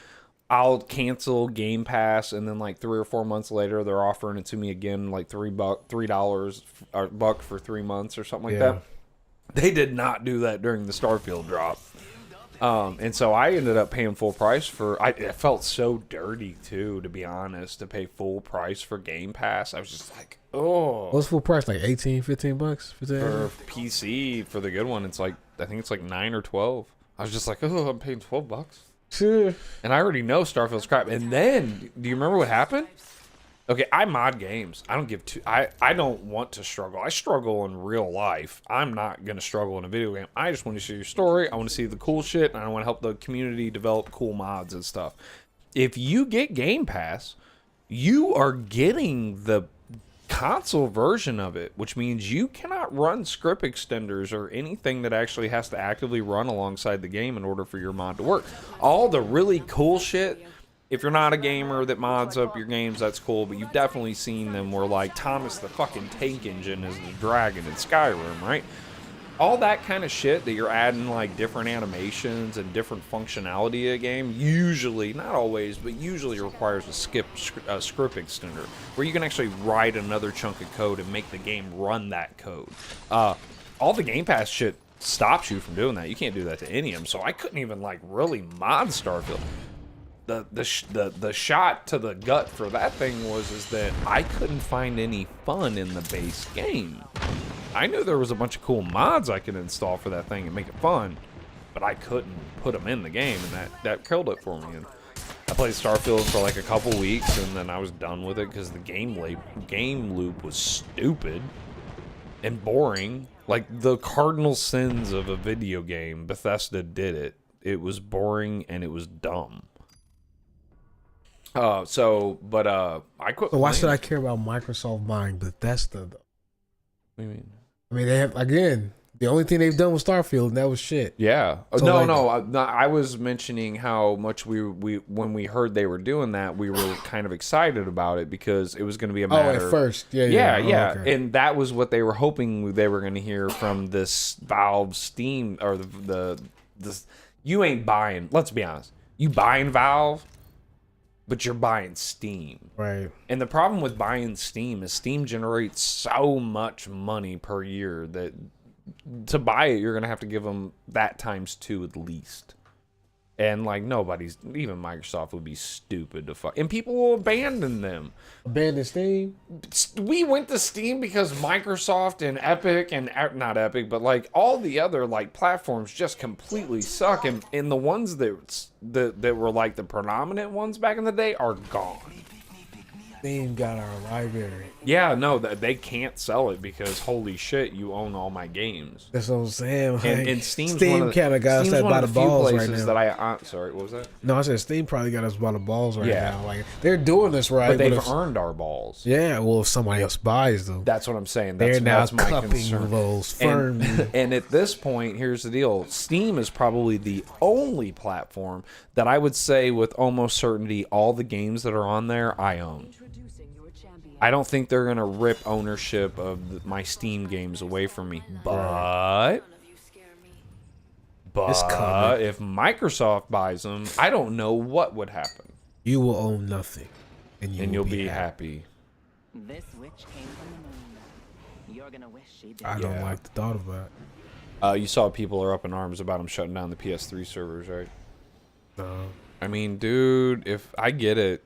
Speaker 2: I'll cancel Game Pass, and then like 3 or 4 months later, they're offering it to me again, like $3 or buck for 3 months or something like
Speaker 1: Yeah.
Speaker 2: that. They did not do that during the Starfield drop. And so I ended up paying full price for. It felt so dirty too, to be honest, to pay full price for Game Pass. I was just like, oh.
Speaker 1: What's full price? Like 18, 15 bucks? 15?
Speaker 2: For PC, for the good one, it's like, I think it's like 9 or 12. I was just like, oh, I'm paying $12.
Speaker 1: Sure.
Speaker 2: And I already know Starfield's crap. And then, do you remember what happened? Okay, I mod games. I don't give two. I don't want to struggle. I struggle in real life. I'm not going to struggle in a video game. I just want to see your story. I want to see the cool shit. And I want to help the community develop cool mods and stuff. If you get Game Pass, you are getting the console version of it, which means you cannot run script extenders or anything that actually has to actively run alongside the game in order for your mod to work. All the really cool shit, if you're not a gamer that mods up your games, that's cool, but you've definitely seen them where like Thomas the fucking Tank Engine is the dragon in Skyrim, right? All that kind of shit that you're adding like different animations and different functionality to a game usually, not always, but usually requires a script extender where you can actually write another chunk of code and make the game run that code. All the Game Pass shit stops you from doing that. You can't do that to any of them, so I couldn't even like really mod Starfield. The shot to the gut for that thing is that I couldn't find any fun in the base game. I knew there was a bunch of cool mods I could install for that thing and make it fun, but I couldn't put them in the game, and that killed it for me. And I played Starfield for like a couple weeks, and then I was done with it because the game loop was stupid and boring. Like the cardinal sins of a video game, Bethesda did it. It was boring and it was dumb. I quit.
Speaker 1: So why
Speaker 2: playing.
Speaker 1: should I care about Microsoft buying Bethesda though?
Speaker 2: What do you mean?
Speaker 1: I mean, they have, again, the only thing they've done with Starfield, and that was shit.
Speaker 2: Yeah.
Speaker 1: So
Speaker 2: I was mentioning how much we when we heard they were doing that, we were kind of excited about it because it was going to be a matter.
Speaker 1: Oh, at first. Yeah.
Speaker 2: Yeah.
Speaker 1: Oh, okay.
Speaker 2: And that was what they were hoping they were going to hear from this Valve Steam, or the you ain't buying, let's be honest. You buying Valve, but you're buying Steam.
Speaker 1: Right.
Speaker 2: And the problem with buying Steam is Steam generates so much money per year that to buy it, you're going to have to give them that times 2 at least. And like even Microsoft would be stupid to fuck. And people will abandon them.
Speaker 1: Abandon Steam?
Speaker 2: We went to Steam because Microsoft and Epic and not Epic, but like all the other like platforms just completely suck. And the ones that were like the predominant ones back in the day are gone.
Speaker 1: Steam got our library.
Speaker 2: Yeah, no, they can't sell it because holy shit, you own all my games.
Speaker 1: That's what I'm saying. Like,
Speaker 2: And Steam's
Speaker 1: Steam
Speaker 2: one of
Speaker 1: kind of got us
Speaker 2: Steam's
Speaker 1: that
Speaker 2: one
Speaker 1: by
Speaker 2: of
Speaker 1: the
Speaker 2: the few
Speaker 1: balls right
Speaker 2: places
Speaker 1: now.
Speaker 2: that sorry, what was that?
Speaker 1: No, I said Steam probably got us by the balls right
Speaker 2: Yeah.
Speaker 1: now. Like they're doing this right,
Speaker 2: But they've
Speaker 1: if,
Speaker 2: earned our balls.
Speaker 1: yeah. Well, if somebody else buys them,
Speaker 2: That's what I'm saying.
Speaker 1: they're
Speaker 2: That's
Speaker 1: now
Speaker 2: my
Speaker 1: cupping
Speaker 2: concern.
Speaker 1: those firmly.
Speaker 2: And at this point, here's the deal: Steam is probably the only platform that I would say with almost certainty all the games that are on there I own.
Speaker 4: Introducing your champion.
Speaker 2: I don't think they're gonna rip ownership of my Steam games away from me, but
Speaker 1: It's coming.
Speaker 2: if Microsoft buys them, I don't know what would happen,
Speaker 1: You will own nothing, and
Speaker 2: you'll be happy.
Speaker 5: This witch came from the moon. You're gonna wish she did.
Speaker 1: I don't
Speaker 2: Yeah.
Speaker 1: like the thought of that.
Speaker 2: You saw people are up in arms about them shutting down the PS3 servers, right?
Speaker 1: No.
Speaker 2: I mean, dude, if I get it,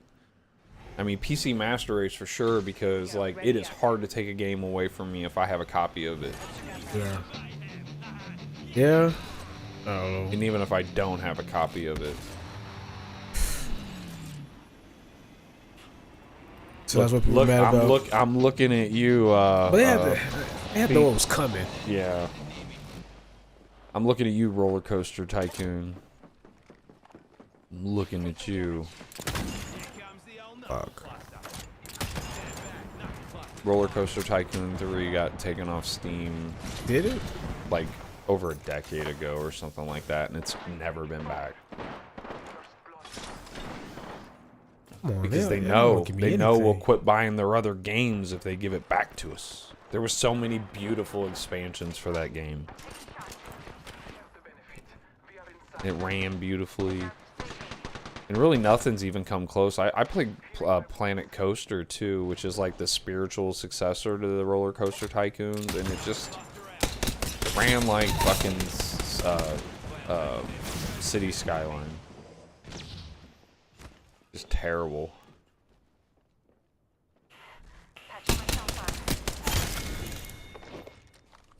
Speaker 2: I mean, PC Master Race for sure, because like it is hard to take a game away from me if I have a copy of it,
Speaker 1: Yeah. Yeah. I don't know.
Speaker 2: and even if I don't have a copy of it.
Speaker 1: So that's what people are
Speaker 2: Look,
Speaker 1: mad about.
Speaker 2: I'm looking at you.
Speaker 1: But they had to know what was coming.
Speaker 2: Yeah. I'm looking at you, Roller Coaster Tycoon. I'm looking at you.
Speaker 1: Fuck.
Speaker 2: Roller Coaster Tycoon 3 got taken off Steam
Speaker 1: Did it?
Speaker 2: like over a decade ago or something like that, and it's never been back.
Speaker 1: Come on,
Speaker 2: Because they
Speaker 1: don't
Speaker 2: know
Speaker 1: wanna give me
Speaker 2: we'll
Speaker 1: anything.
Speaker 2: quit buying their other games if they give it back to us. There were so many beautiful expansions for that game. It ran beautifully. And really nothing's even come close. I played Planet Coaster too, which is like the spiritual successor to the Roller Coaster Tycoons, and it just ran like fucking City Skyline. Just terrible.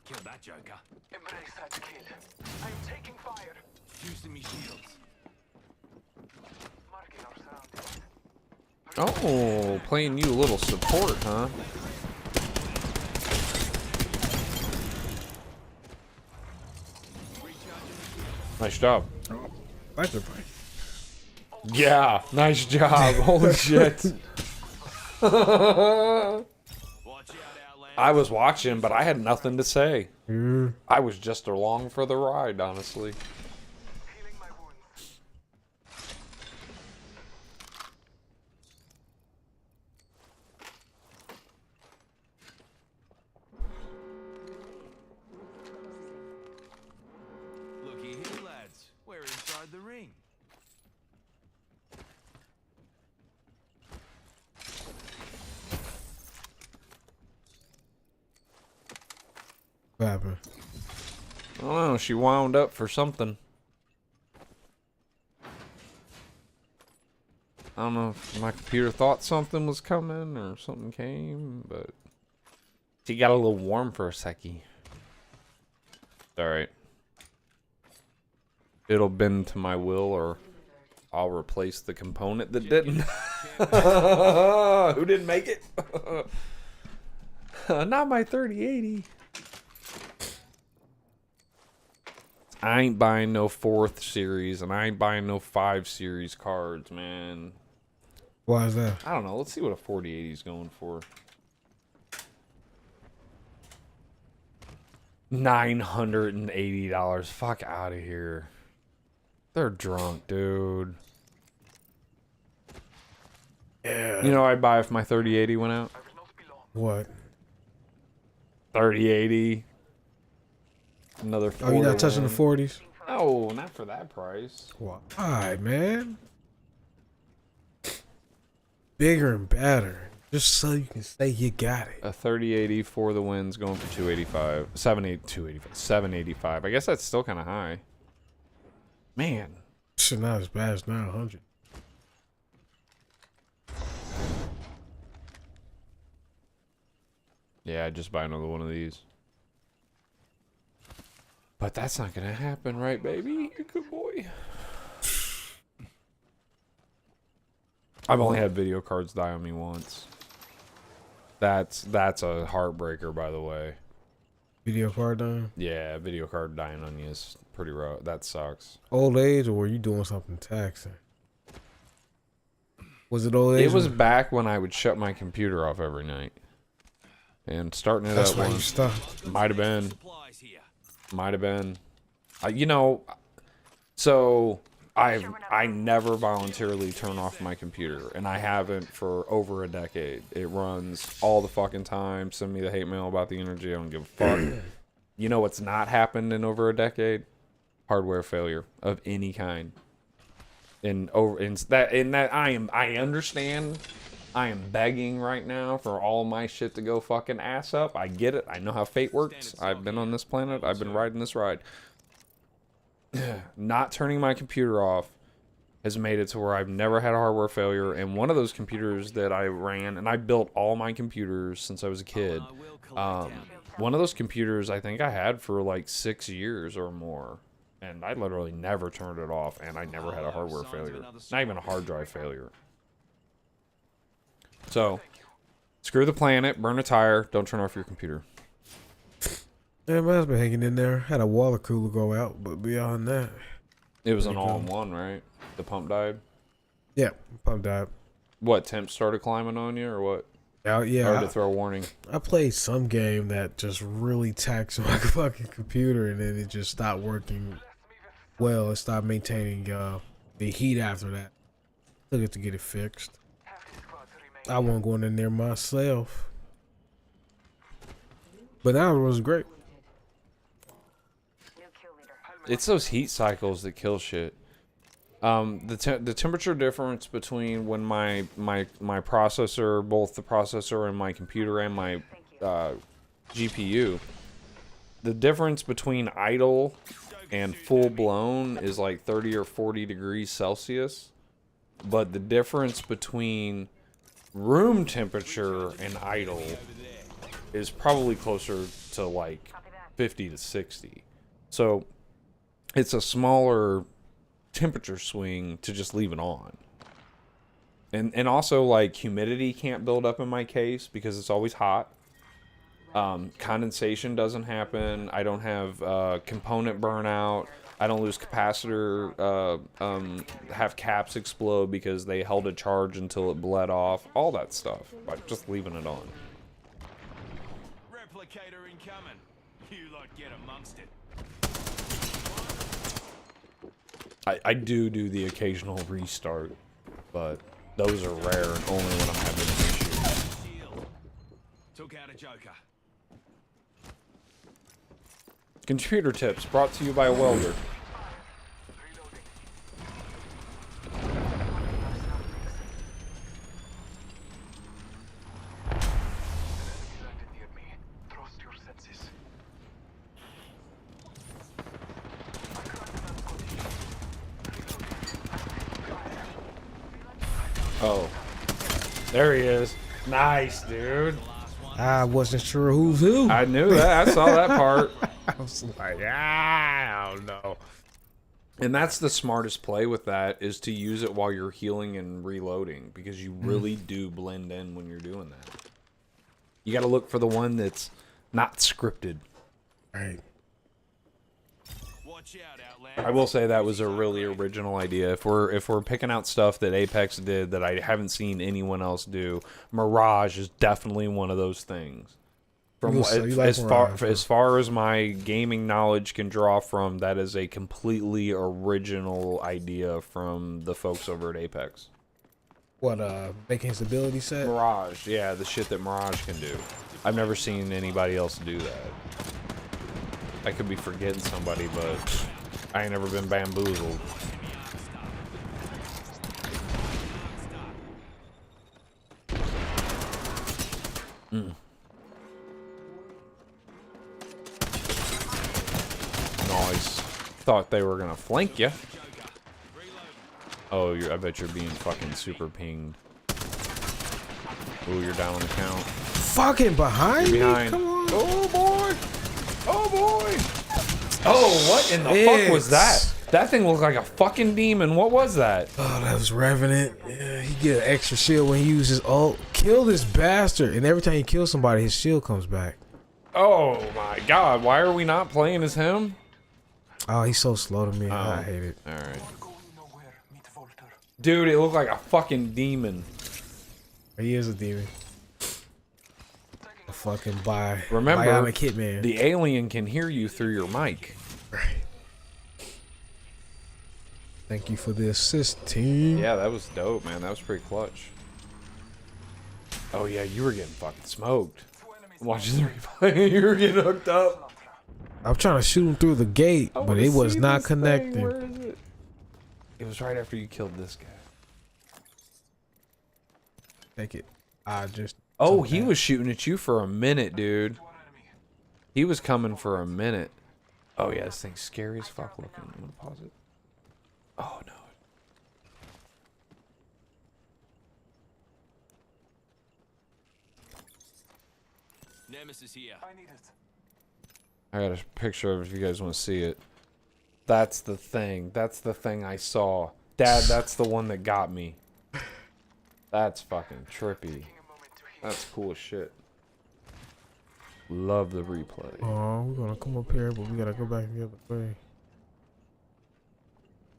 Speaker 3: Kill that joker.
Speaker 6: Embrace that kill. I'm taking fire.
Speaker 3: Using me shields.
Speaker 6: Marking our surroundings.
Speaker 2: Oh, playing you a little support, huh? Nice job.
Speaker 1: Like the fight.
Speaker 2: Yeah, nice job. Holy shit.
Speaker 3: Watch out, Outland.
Speaker 2: I was watching, but I had nothing to say. I was just along for the ride, honestly.
Speaker 6: Healing my wounds.
Speaker 3: Looky here, lads. We're inside the ring.
Speaker 1: What happened?
Speaker 2: I don't know, she wound up for something. I don't know if my computer thought something was coming or something came, but she got a little warm for a seckie. Alright. It'll bend to my will, or I'll replace the component that didn't. Who didn't make it? Not my 3080. I ain't buying no 4th series, and I ain't buying no 5 series cards, man.
Speaker 1: Why is that?
Speaker 2: I don't know. Let's see what a 4080 is going for. $980. Fuck out of here. They're drunk, dude.
Speaker 1: Yeah.
Speaker 2: You know I'd buy if my 3080 went out?
Speaker 6: I will not be long.
Speaker 1: What?
Speaker 2: 3080. Another 4.
Speaker 1: Oh, you're not touching the 40s?
Speaker 2: No, not for that price.
Speaker 1: Why, man? Bigger and better. Just so you can say you got it.
Speaker 2: A 3080 for the wins going for 285. 285. 785. I guess that's still kind of high. Man.
Speaker 1: Shit, not as bad as 900.
Speaker 2: Yeah, I'd just buy another one of these. But that's not gonna happen, right, baby? You're a good boy. I've only had video cards die on me once. That's a heartbreaker, by the way.
Speaker 1: Video card dying?
Speaker 2: Yeah, video card dying on you is pretty rough. That sucks.
Speaker 1: Old age, or were you doing something taxing? Was it old age?
Speaker 2: It was back when I would shut my computer off every night. And starting it
Speaker 1: That's
Speaker 2: up
Speaker 1: why you
Speaker 2: once.
Speaker 1: stopped.
Speaker 2: Might have been. Might have been. You know, so I never voluntarily turn off my computer, and I haven't for over a decade. It runs all the fucking time. Send me the hate mail about the energy. I don't give a fuck. You know what's not happened in over a decade? Hardware failure of any kind. I understand. I am begging right now for all my shit to go fucking ass up. I get it. I know how fate works. I've been on this planet. I've been riding this ride. Not turning my computer off has made it to where I've never had a hardware failure. And one of those computers that I ran, and I built all my computers since I was a kid. One of those computers I think I had for like 6 years or more. And I literally never turned it off, and I never had a hardware failure. Not even a hard drive failure. So, screw the planet, burn a tire, don't turn off your computer.
Speaker 1: Yeah, mine's been hanging in there. Had a water cooler go out, but beyond that.
Speaker 2: It was an all-in-one, right? The pump died?
Speaker 1: Yeah, pump died.
Speaker 2: What, temps started climbing on you, or what?
Speaker 1: Yeah.
Speaker 2: Or to throw a warning?
Speaker 1: I played some game that just really taxed my fucking computer, and then it just stopped working well. It stopped maintaining the heat after that. Took it to get it fixed. I wasn't going in there myself. But now it was great.
Speaker 2: It's those heat cycles that kill shit. The temperature difference between when my processor, both the processor and my computer and my GPU, the difference between idle and full blown is like 30 or 40 degrees Celsius. But the difference between room temperature and idle is probably closer to like 50 to 60. So it's a smaller temperature swing to just leave it on. And also, like, humidity can't build up in my case because it's always hot. Condensation doesn't happen. I don't have component burnout. I don't lose capacitor, have caps explode because they held a charge until it bled off. All that stuff by just leaving it on.
Speaker 7: Replicator incoming. You lot get amongst it.
Speaker 2: I do the occasional restart, but those are rare and only when I'm having an issue.
Speaker 7: Shield. Took out a joker.
Speaker 2: Computer tips brought to you by a welder. Oh, there he is. Nice, dude.
Speaker 1: I wasn't sure who's who.
Speaker 2: I knew that. I saw that part.
Speaker 1: I was like, I don't know.
Speaker 2: And that's the smartest play with that, is to use it while you're healing and reloading, because you really do blend in when you're doing that. You got to look for the one that's not scripted.
Speaker 1: Right.
Speaker 7: Watch out, Outland.
Speaker 2: I will say that was a really original idea. If we're picking out stuff that Apex did that I haven't seen anyone else do, Mirage is definitely one of those things. From as far as my gaming knowledge can draw from, that is a completely original idea from the folks over at Apex.
Speaker 1: What, making his ability set?
Speaker 2: Mirage, yeah, the shit that Mirage can do. I've never seen anybody else do that. I could be forgetting somebody, but I ain't never been bamboozled. Nice. Thought they were gonna flank you. Oh, I bet you're being fucking super pinged. Ooh, you're down on the count.
Speaker 1: Fucking behind me?
Speaker 2: Behind.
Speaker 1: Come on.
Speaker 2: Oh boy! Oh boy! Oh, what in the fuck was that? That thing looked like a fucking demon. What was that?
Speaker 1: Oh, that was Revenant. Yeah, he get an extra shield when he uses ult. Kill this bastard, and every time you kill somebody, his shield comes back.
Speaker 2: Oh my god, why are we not playing as him?
Speaker 1: Oh, he's so slow to me. I hate it.
Speaker 2: Alright.
Speaker 6: Going nowhere, meet Volter.
Speaker 2: Dude, it looked like a fucking demon.
Speaker 1: He is a demon. A fucking
Speaker 2: Remember,
Speaker 1: bionic hitman.
Speaker 2: the alien can hear you through your mic.
Speaker 1: Right. Thank you for the assist, team.
Speaker 2: Yeah, that was dope, man. That was pretty clutch. Oh yeah, you were getting fucking smoked. Watching the replay, you were getting hooked up.
Speaker 1: I'm trying to shoot him through the gate,
Speaker 2: I
Speaker 1: but
Speaker 2: wanna
Speaker 1: it was
Speaker 2: see
Speaker 1: not
Speaker 2: this thing.
Speaker 1: connecting.
Speaker 2: Where is it? It was right after you killed this guy.
Speaker 1: Take it. I just.
Speaker 2: Oh, he was shooting at you for a minute, dude. He was coming for a minute. Oh yeah, this thing's scary as fuck looking. I'm gonna pause it. Oh no.
Speaker 7: Nemesis here.
Speaker 6: I need it.
Speaker 2: I got a picture of it if you guys want to see it. That's the thing. That's the thing I saw. Dad, that's the one that got me. That's fucking trippy. That's cool as shit. Love the replay.
Speaker 1: Oh, we're gonna come up here, but we gotta go back the other way.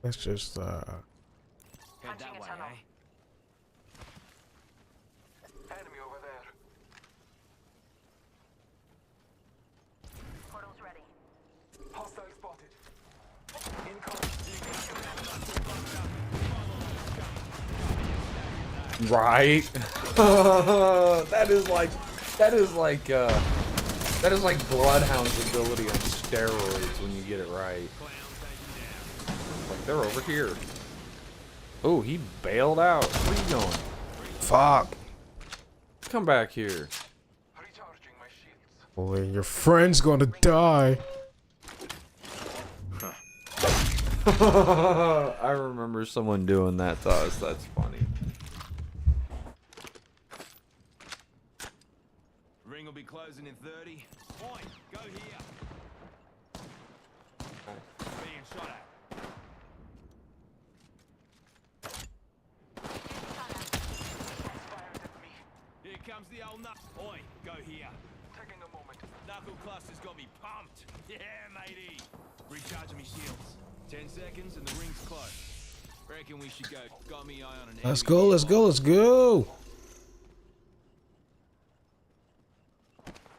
Speaker 1: Let's just
Speaker 7: Head that way, eh?
Speaker 6: Enemy over there.
Speaker 4: Portal's ready.
Speaker 6: Hostile spotted. Incoming.
Speaker 2: Right? that is like Bloodhound's ability on steroids when you get it right. Like they're over here. Oh, he bailed out. Where you going?
Speaker 1: fuck.
Speaker 2: Come back here.
Speaker 6: Recharging my shields.
Speaker 1: Boy, your friend's gonna die.
Speaker 2: I remember someone doing that to us. That's funny.
Speaker 7: Ring will be closing in 30. Oi, go here. Being shot at.
Speaker 6: Fired at me.
Speaker 7: Here comes the old nut. Oi, go here.
Speaker 6: Taking a moment.
Speaker 7: Knuckle cluster's got me pumped. Yeah, matey. Recharging me shields. 10 seconds and the ring's close. Reckon we should go. Got me eye on an
Speaker 1: Let's
Speaker 7: enemy.
Speaker 1: go, let's go, let's go.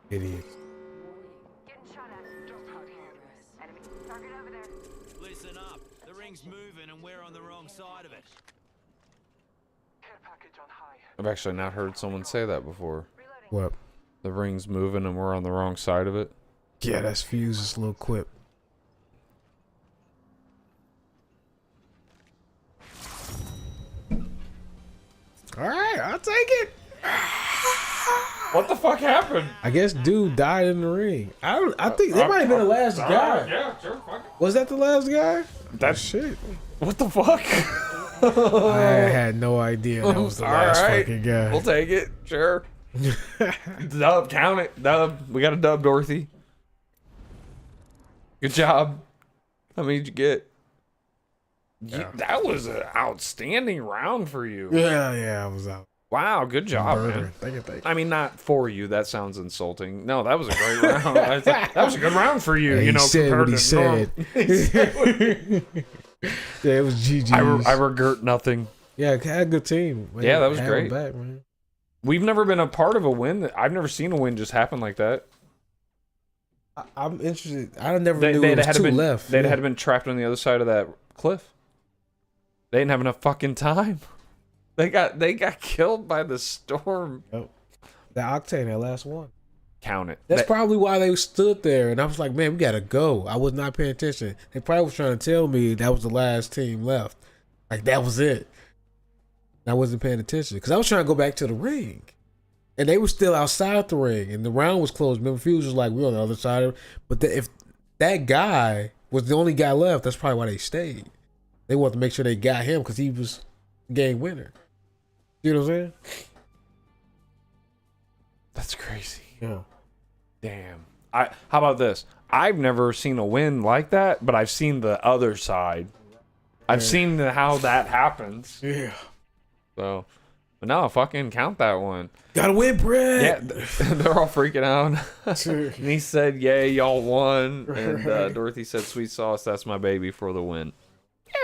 Speaker 1: Idiot.
Speaker 4: Getting shot at.
Speaker 6: Just had here.
Speaker 4: Enemy target over there.
Speaker 7: Listen up. The ring's moving and we're on the wrong side of it.
Speaker 6: Care package on high.
Speaker 2: I've actually not heard someone say that before.
Speaker 4: Reloading.
Speaker 1: What?
Speaker 2: The ring's moving and we're on the wrong side of it.
Speaker 1: Yeah, that's Fuse's little quip. Alright, I'll take it.
Speaker 2: What the fuck happened?
Speaker 1: I guess dude died in the ring. I think that might have been the last guy.
Speaker 2: Yeah, sure. Fuck it.
Speaker 1: Was that the last guy?
Speaker 2: That's
Speaker 1: Shit.
Speaker 2: What the fuck?
Speaker 1: I had no idea that was the last fucking guy.
Speaker 2: We'll take it. Sure. Dub, count it. Dub. We got a dub, Dorothy. Good job. How many did you get? That was an outstanding round for you.
Speaker 1: Yeah, I was out.
Speaker 2: Wow, good job,
Speaker 1: Burger.
Speaker 2: man.
Speaker 1: Thank you.
Speaker 2: I mean, not for you. That sounds insulting. No, that was a great round. That was a good round for you.
Speaker 1: Yeah,
Speaker 2: you
Speaker 1: he
Speaker 2: know,
Speaker 1: said
Speaker 2: compared
Speaker 1: what he
Speaker 2: to
Speaker 1: said. Yeah, it was GG.
Speaker 2: I regret nothing.
Speaker 1: Yeah, had a good team. Man,
Speaker 2: Yeah, that was
Speaker 1: had
Speaker 2: great.
Speaker 1: them back, man.
Speaker 2: We've never been a part of a win. I've never seen a win just happen like that.
Speaker 1: I'm interested. I never knew it was
Speaker 2: had
Speaker 1: two
Speaker 2: been
Speaker 1: left.
Speaker 2: They'd
Speaker 1: Yeah.
Speaker 2: had been trapped on the other side of that cliff. They didn't have enough fucking time. They got killed by the storm.
Speaker 1: The Octane, that last one.
Speaker 2: Count it.
Speaker 1: That's probably why they stood there, and I was like, man, we gotta go. I was not paying attention. They probably was trying to tell me that was the last team left. Like, that was it. And I wasn't paying attention because I was trying to go back to the ring. And they were still outside the ring, and the round was closed. Remember, Fuse was like, we're on the other side of it. But if that guy was the only guy left, that's probably why they stayed. They wanted to make sure they got him because he was game winner. You know what I'm saying?
Speaker 2: That's crazy.
Speaker 1: Yeah.
Speaker 2: Damn. How about this? I've never seen a win like that, but I've seen the other side. I've seen how that happens.
Speaker 1: Yeah.
Speaker 2: So, but no, fucking count that one.
Speaker 1: Gotta win, Brett.
Speaker 2: Yeah, they're all freaking out. And he said, "Yay, y'all won!" And Dorothy said, "Sweet sauce, that's my baby for the win."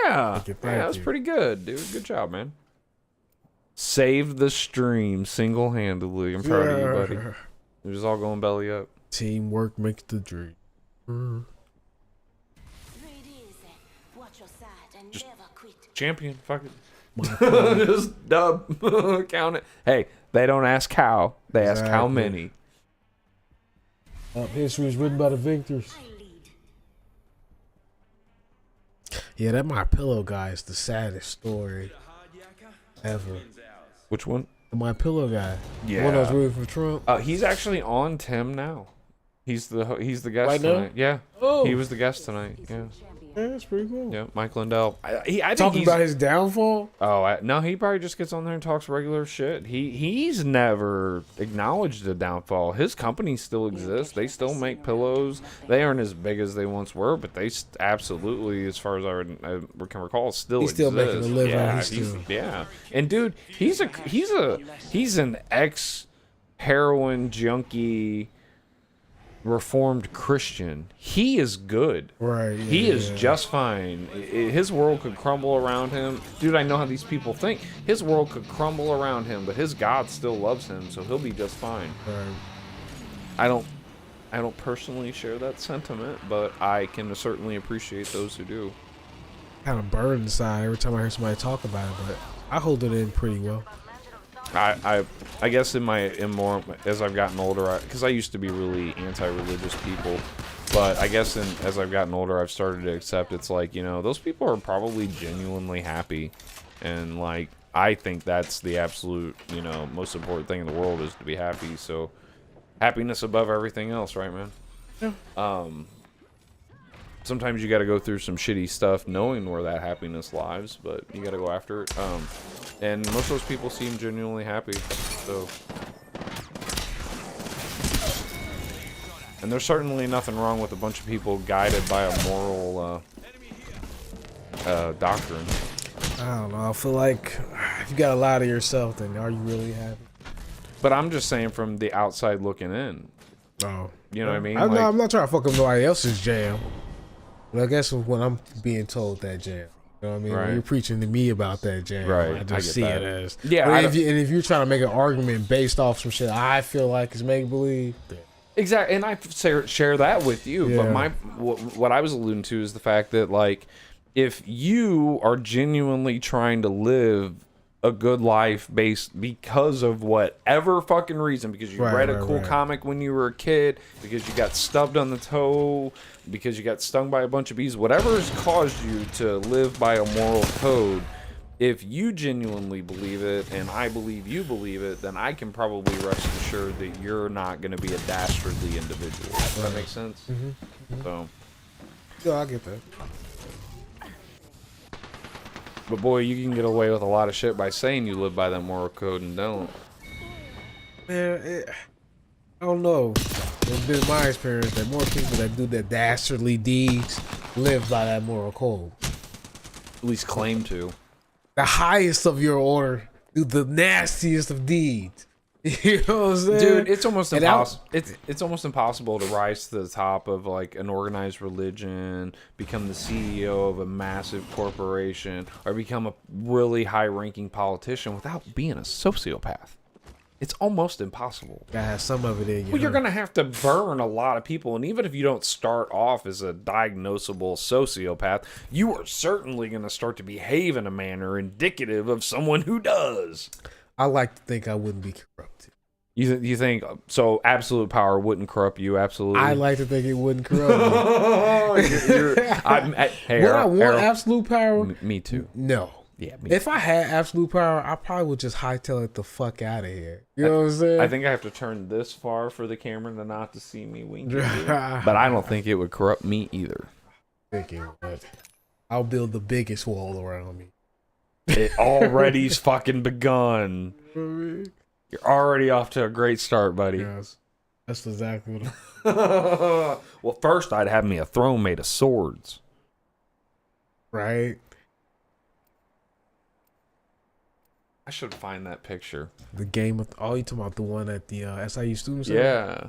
Speaker 2: Yeah,
Speaker 1: Thank
Speaker 2: that was
Speaker 1: you.
Speaker 2: pretty good, dude. Good job, man. Saved the stream single-handedly. I'm proud of you, buddy. It was all going belly up.
Speaker 1: Teamwork makes the dream.
Speaker 8: Breathe easy. Watch your side and never quit.
Speaker 2: Champion, fuck it. Just dub. Count it. Hey, they don't ask how. They ask how
Speaker 1: Exactly.
Speaker 2: many.
Speaker 1: History is written by the victors.
Speaker 8: I lead.
Speaker 1: Yeah, that My Pillow guy is the saddest story ever.
Speaker 2: Which one?
Speaker 1: The My Pillow guy.
Speaker 2: Yeah.
Speaker 1: The one that was rooting for Trump.
Speaker 2: He's actually on Tim now. He's the guest
Speaker 1: Right now?
Speaker 2: tonight. Yeah.
Speaker 1: Oh.
Speaker 2: He was the guest tonight. Yeah.
Speaker 1: Yeah, that's pretty cool.
Speaker 2: Yeah. Mike Lindell. I think
Speaker 1: Talking
Speaker 2: he's,
Speaker 1: about his downfall.
Speaker 2: Oh no, he probably just gets on there and talks regular shit. He's never acknowledged the downfall. His company still exists. They still make pillows. They aren't as big as they once were, but they absolutely, as far as I can recall, still
Speaker 1: He's still
Speaker 2: exist.
Speaker 1: making a living.
Speaker 2: Yeah,
Speaker 1: He's still-
Speaker 2: yeah. And dude, he's an ex heroin junkie. Reformed Christian. He is good.
Speaker 1: Right. Yeah,
Speaker 2: He is
Speaker 1: yeah.
Speaker 2: just fine. His world could crumble around him. Dude, I know how these people think. His world could crumble around him, but his God still loves him, so he'll be just fine.
Speaker 1: Right.
Speaker 2: I don't personally share that sentiment, but I can certainly appreciate those who do.
Speaker 1: Kind of burn inside every time I hear somebody talk about it, but I hold it in pretty well.
Speaker 2: I guess in more as I've gotten older, because I used to be really anti-religious people, but I guess as I've gotten older, I've started to accept it's like, those people are probably genuinely happy, and like I think that's the absolute most important thing in the world is to be happy. So happiness above everything else, right, man? Yeah. Sometimes you got to go through some shitty stuff knowing where that happiness lies, but you got to go after it. And most of those people seem genuinely happy. So, and there's certainly nothing wrong with a bunch of people guided by a moral doctrine.
Speaker 1: I don't know. I feel like if you gotta lie to yourself, then are you really happy?
Speaker 2: But I'm just saying from the outside looking in.
Speaker 1: Oh,
Speaker 2: You know what I mean?
Speaker 1: I'm not trying to fuck up nobody else's jam. But I guess when I'm being told that jam, you know what I mean?
Speaker 2: Right.
Speaker 1: When you're preaching to me about that jam,
Speaker 2: Right,
Speaker 1: I
Speaker 2: I
Speaker 1: just
Speaker 2: get
Speaker 1: see
Speaker 2: that.
Speaker 1: it as
Speaker 2: Yeah,
Speaker 1: But if you're trying to make an argument based off some shit I feel like is make believe,
Speaker 2: Exactly, and I share that with you.
Speaker 1: Yeah.
Speaker 2: But what I was alluding to is the fact that like, if you are genuinely trying to live a good life because of whatever fucking reason, because you read a cool comic when you were a kid, because you got stubbed on the toe, because you got stung by a bunch of bees, whatever has caused you to live by a moral code, if you genuinely believe it, and I believe you believe it, then I can probably rest assured that you're not going to be a dastardly individual. Does that make sense? So,
Speaker 1: yeah, I get that.
Speaker 2: but boy, you can get away with a lot of shit by saying you live by that moral code and don't.
Speaker 1: Man, I don't know. It's been my experience that more people that do their dastardly deeds live by that moral code.
Speaker 2: At least claim to.
Speaker 1: The highest of your order do the nastiest of deeds. You know what I'm saying?
Speaker 2: Dude, it's almost
Speaker 1: And
Speaker 2: impossible. It's almost impossible to rise to the top of like an organized religion, become the CEO of a massive corporation, or become a really high-ranking politician without being a sociopath. It's almost impossible.
Speaker 1: Gotta have some of it in you.
Speaker 2: Well, you're
Speaker 1: huh?
Speaker 2: gonna have to burn a lot of people, and even if you don't start off as a diagnosable sociopath, you are certainly gonna start to behave in a manner indicative of someone who does.
Speaker 1: I like to think I wouldn't be corrupted.
Speaker 2: You think so? Absolute power wouldn't corrupt you. Absolutely.
Speaker 1: I like to think it wouldn't corrupt me.
Speaker 2: Hey,
Speaker 1: Would I want
Speaker 2: Errol,
Speaker 1: absolute power?
Speaker 2: me too.
Speaker 1: No.
Speaker 2: Yeah, me
Speaker 1: If I had absolute power, I probably would just hightail it the fuck out of here. You know what I'm saying?
Speaker 2: I think I have to turn this far for the camera to not to see me winking. But I don't think it would corrupt me either.
Speaker 1: Thinking, but I'll build the biggest wall around me.
Speaker 2: It already's fucking begun. You're already off to a great start, buddy.
Speaker 1: Yes. That's exactly what
Speaker 2: Well, first I'd have me a throne made of swords.
Speaker 1: Right.
Speaker 2: I should find that picture.
Speaker 1: The game of you talking about the one at the SIU Student Center?
Speaker 2: Yeah.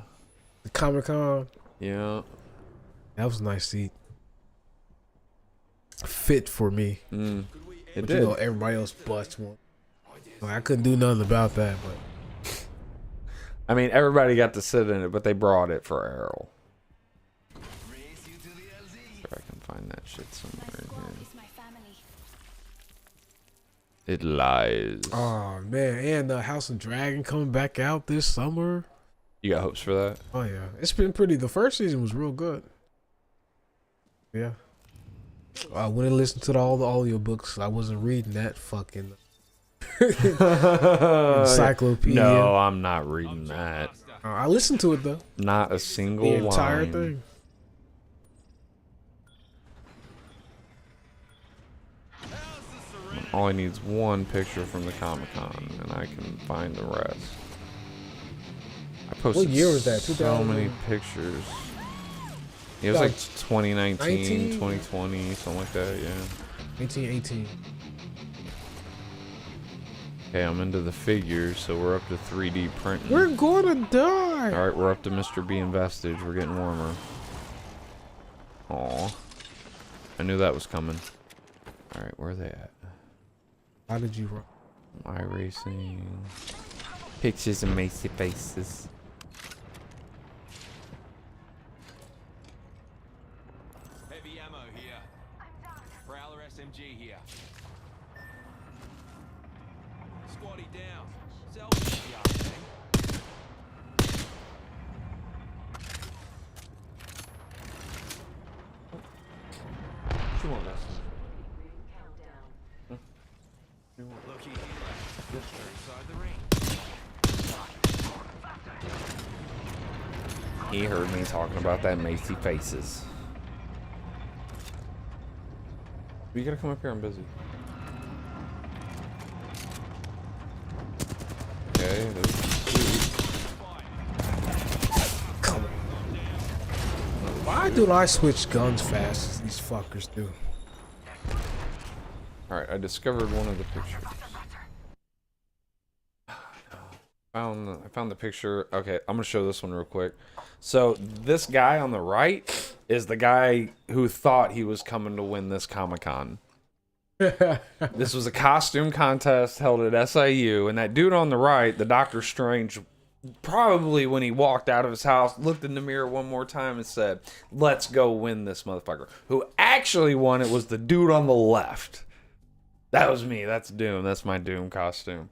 Speaker 1: The Comic-Con.
Speaker 2: Yeah.
Speaker 1: That was a nice seat. Fit for me.
Speaker 2: It
Speaker 1: But
Speaker 2: did.
Speaker 1: you know, everybody else butts one. Like, I couldn't do nothing about that, but
Speaker 2: I mean, everybody got to sit in it, but they brought it for Errol. If I can find that shit somewhere in here.
Speaker 8: Is my family.
Speaker 2: It lies.
Speaker 1: oh man, and House of Dragon coming back out this summer.
Speaker 2: You got hopes for that?
Speaker 1: Oh yeah, it's been pretty. The first season was real good. Yeah. I went and listened to all the audiobooks. I wasn't reading that fucking encyclopedia.
Speaker 2: No, I'm not reading that.
Speaker 1: I listened to it though.
Speaker 2: Not a single
Speaker 1: The entire
Speaker 2: line.
Speaker 1: thing.
Speaker 2: All I need is one picture from the Comic-Con, and I can find the rest. I posted
Speaker 1: year was that?
Speaker 2: so
Speaker 1: 2000?
Speaker 2: many pictures. It was like 2019,
Speaker 1: 19?
Speaker 2: 2020, something like that, yeah.
Speaker 1: 1818.
Speaker 2: Okay, I'm into the figures, so we're up to 3D printing.
Speaker 1: We're gonna die.
Speaker 2: Alright, we're up to Mr. Bean Vestige. We're getting warmer. Aw. I knew that was coming. Alright, where are they at?
Speaker 1: How did you run?
Speaker 2: My racing. Pictures of Macy faces.
Speaker 7: Heavy ammo here. Prowler SMG here. Squatty down. Selfie, young thing. Looky here. You're inside the ring.
Speaker 2: He heard me talking about that Macy faces. You gotta come up here, I'm busy. Okay, there's
Speaker 1: Come on. Why do I switch guns fast as these fuckers do?
Speaker 2: Alright, I discovered one of the pictures. I found the picture. Okay, I'm gonna show this one real quick. So this guy on the right is the guy who thought he was coming to win this Comic-Con. This was a costume contest held at SIU, and that dude on the right, the Doctor Strange, probably when he walked out of his house, looked in the mirror one more time and said, "Let's go win this motherfucker." Who actually won it was the dude on the left. That was me. That's Doom. That's my Doom costume.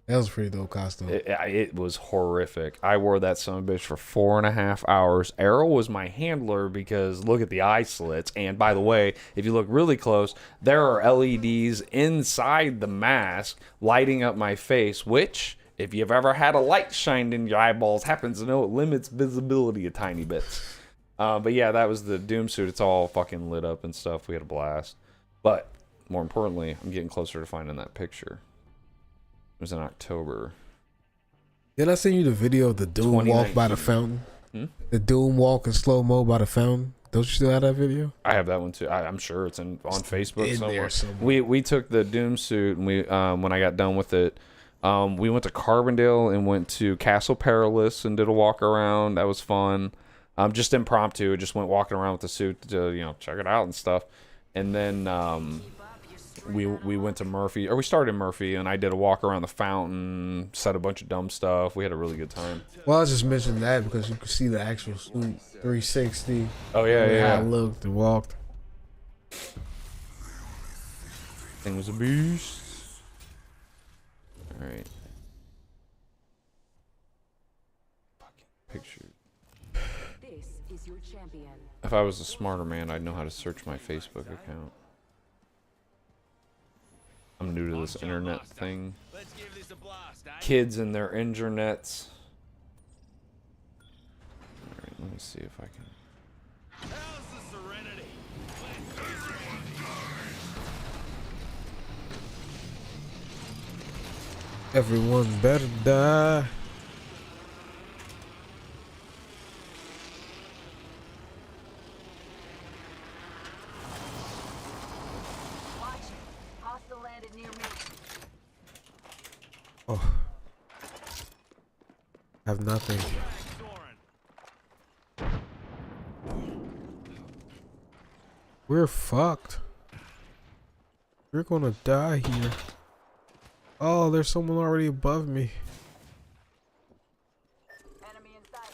Speaker 1: That was a pretty dope costume.
Speaker 2: It was horrific. I wore that son of a bitch for 4.5 hours. Errol was my handler because look at the eye slits. And by the way, if you look really close, there are LEDs inside the mask lighting up my face, which, if you've ever had a light shined in your eyeballs, happens to know it limits visibility a tiny bit. But yeah, that was the Doom suit. It's all fucking lit up and stuff. We had a blast. But more importantly, I'm getting closer to finding that picture. It was in October.
Speaker 1: Did I send you the video of the Doom walk by the fountain? The Doom walk in slow-mo by the fountain? Don't you still have that video?
Speaker 2: I have that one too. I'm sure it's on Facebook
Speaker 1: in
Speaker 2: somewhere.
Speaker 1: there somewhere.
Speaker 2: We took the Doom suit and we when I got done with it, we went to Carbondale and went to Castle Perilous and did a walk around. That was fun. Just impromptu. Just went walking around with the suit to check it out and stuff. And then we went to Murphy, or we started in Murphy, and I did a walk around the fountain, said a bunch of dumb stuff. We had a really good time.
Speaker 1: Well, I just mentioned that because you could see the actual suit 360.
Speaker 2: Oh yeah,
Speaker 1: How it looked and walked.
Speaker 2: Thing was a beast. All right. Fucking picture.
Speaker 4: This is your champion.
Speaker 2: If I was a smarter man, I'd know how to search my Facebook account. I'm new to this internet thing.
Speaker 7: Let's give this a blast, eh?
Speaker 2: Kids and their internets. Alright, let me see if I can.
Speaker 7: How's the Serenity?
Speaker 1: Everyone better die. Have nothing. We're fucked. We're gonna die here. Oh, there's someone already above me.
Speaker 4: Enemy in sight.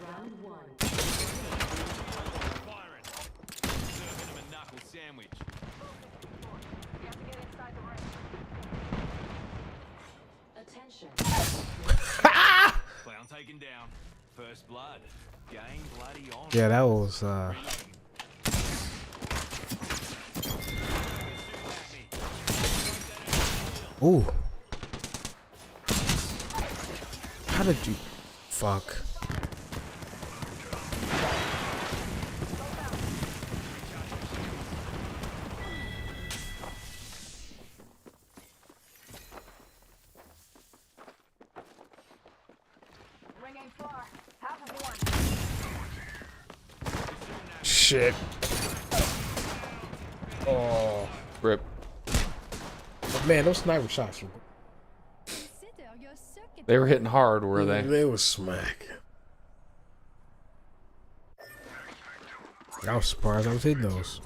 Speaker 8: Round one.
Speaker 7: Firing. Serving him a knuckle sandwich.
Speaker 4: You have to get inside the ring.
Speaker 8: Attention.
Speaker 7: Clown taken down. First blood. Game bloody on.
Speaker 1: Yeah, that was Ooh. How did you fuck?
Speaker 4: Ring ain't far. Half of one.
Speaker 1: Shit. Oh.
Speaker 2: Rip.
Speaker 1: But man, those sniper shots were
Speaker 2: They were hitting hard, were they?
Speaker 1: They was smack. I was surprised I was hitting those.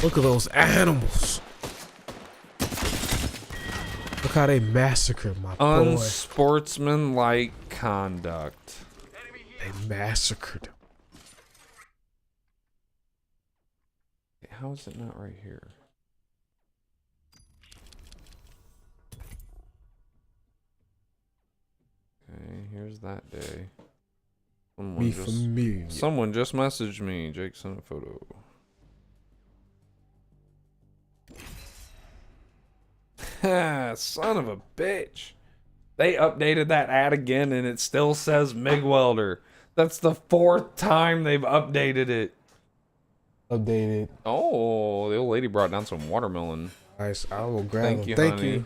Speaker 1: Look at those animals. Look how they massacred my boy.
Speaker 2: Unsportsmanlike conduct.
Speaker 1: They massacred him.
Speaker 2: How is it not right here? Okay, here's that day. Someone just messaged me. Jake sent a photo. Son of a bitch. They updated that ad again and it still says MIG welder. That's the 4th time they've updated it.
Speaker 1: Updated.
Speaker 2: Oh, the old lady brought down some watermelon.
Speaker 1: Nice. I will grab
Speaker 2: Thank
Speaker 1: them.
Speaker 2: you,
Speaker 1: Thank
Speaker 2: honey.
Speaker 1: you.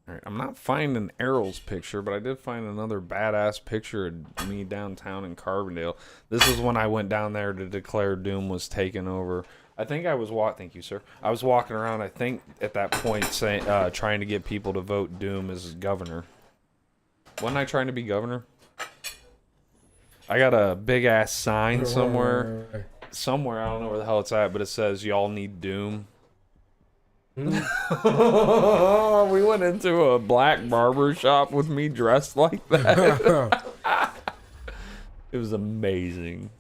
Speaker 2: Alright, I'm not finding Errol's picture, but I did find another badass picture of me downtown in Carbondale. This is when I went down there to declare Doom was taken over. I think I was thank you, sir. I was walking around, I think, at that point, saying, trying to get people to vote Doom as governor. Wasn't I trying to be governor? I got a big ass sign somewhere. Somewhere, I don't know where the hell it's at, but it says y'all need Doom. We went into a black barber shop with me dressed like that. It was amazing.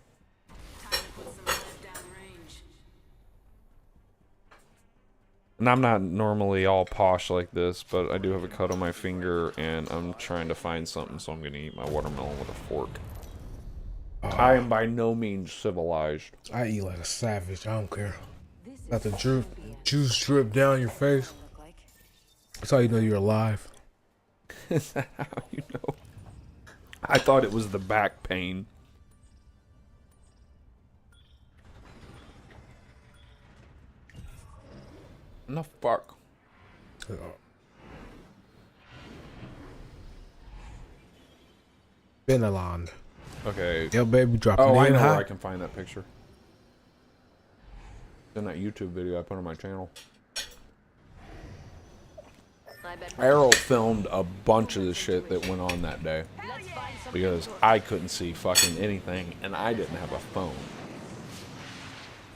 Speaker 8: Time to put some guys downrange.
Speaker 2: And I'm not normally all posh like this, but I do have a cut on my finger, and I'm trying to find something, so I'm going to eat my watermelon with a fork. I am by no means civilized.
Speaker 1: I eat like a savage. I don't care.
Speaker 8: This
Speaker 1: Let the
Speaker 8: is
Speaker 1: juice drip down your face.
Speaker 8: look like.
Speaker 1: That's how you know you're alive.
Speaker 2: Is that how you know? I thought it was the back pain. No fuck.
Speaker 1: Beneland.
Speaker 2: Okay.
Speaker 1: Yo, baby, dropping
Speaker 2: Oh, I
Speaker 1: in
Speaker 2: know where I
Speaker 1: hot.
Speaker 2: can find that picture. It's in that YouTube video I put on my channel.
Speaker 8: I bet
Speaker 2: Errol filmed a bunch of the shit that went on that day
Speaker 8: let's find some
Speaker 2: because I couldn't see fucking anything and I didn't have a phone.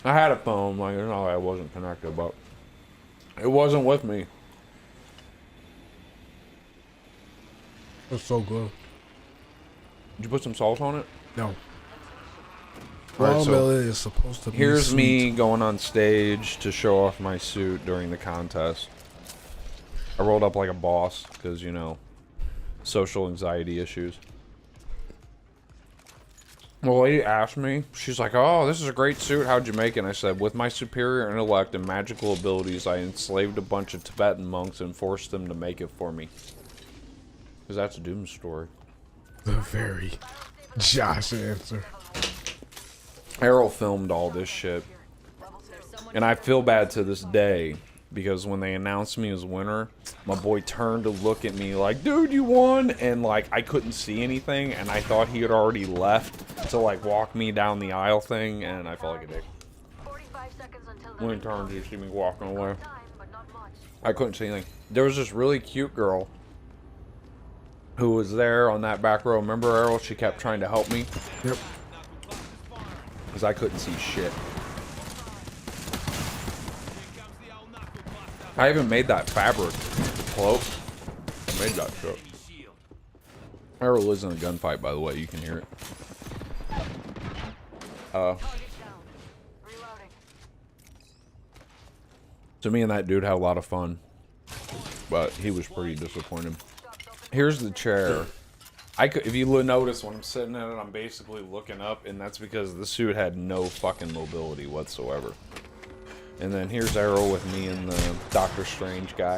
Speaker 2: I had a phone, like, no, I wasn't connected, but it wasn't with me.
Speaker 1: It's so good.
Speaker 2: Did you put some salt on it?
Speaker 1: No.
Speaker 2: Alright, so
Speaker 1: Watermelon is supposed to be
Speaker 2: here's
Speaker 1: sweet.
Speaker 2: me going on stage to show off my suit during the contest. I rolled up like a boss because, you know, social anxiety issues. Well, lady asked me, she's like, oh, this is a great suit. How'd you make it? And I said, with my superior intellect and magical abilities, I enslaved a bunch of Tibetan monks and forced them to make it for me. Because that's Doom's story.
Speaker 1: The very Josh answer.
Speaker 2: Errol filmed all this shit. And I feel bad to this day because when they announced me as winner, my boy turned to look at me like, dude, you won, and like I couldn't see anything, and I thought he had already left to like walk me down the aisle thing, and I felt like a dick.
Speaker 8: 45 seconds until the
Speaker 2: When he
Speaker 8: ring
Speaker 2: turned, you
Speaker 8: closes.
Speaker 2: see me walking away.
Speaker 8: Time, but not much.
Speaker 2: I couldn't see anything. There was this really cute girl who was there on that back row. Remember Errol? She kept trying to help me
Speaker 1: Yep.
Speaker 2: because I couldn't see shit. I even made that fabric cloak. I made that shit. Errol is in a gunfight, by the way. You can hear it.
Speaker 8: Target down. Reloading.
Speaker 2: So me and that dude had a lot of fun, but he was pretty disappointed. Here's the chair. If you notice when I'm sitting in it, I'm basically looking up, and that's because the suit had no fucking mobility whatsoever. And then here's Errol with me and the Doctor Strange guy.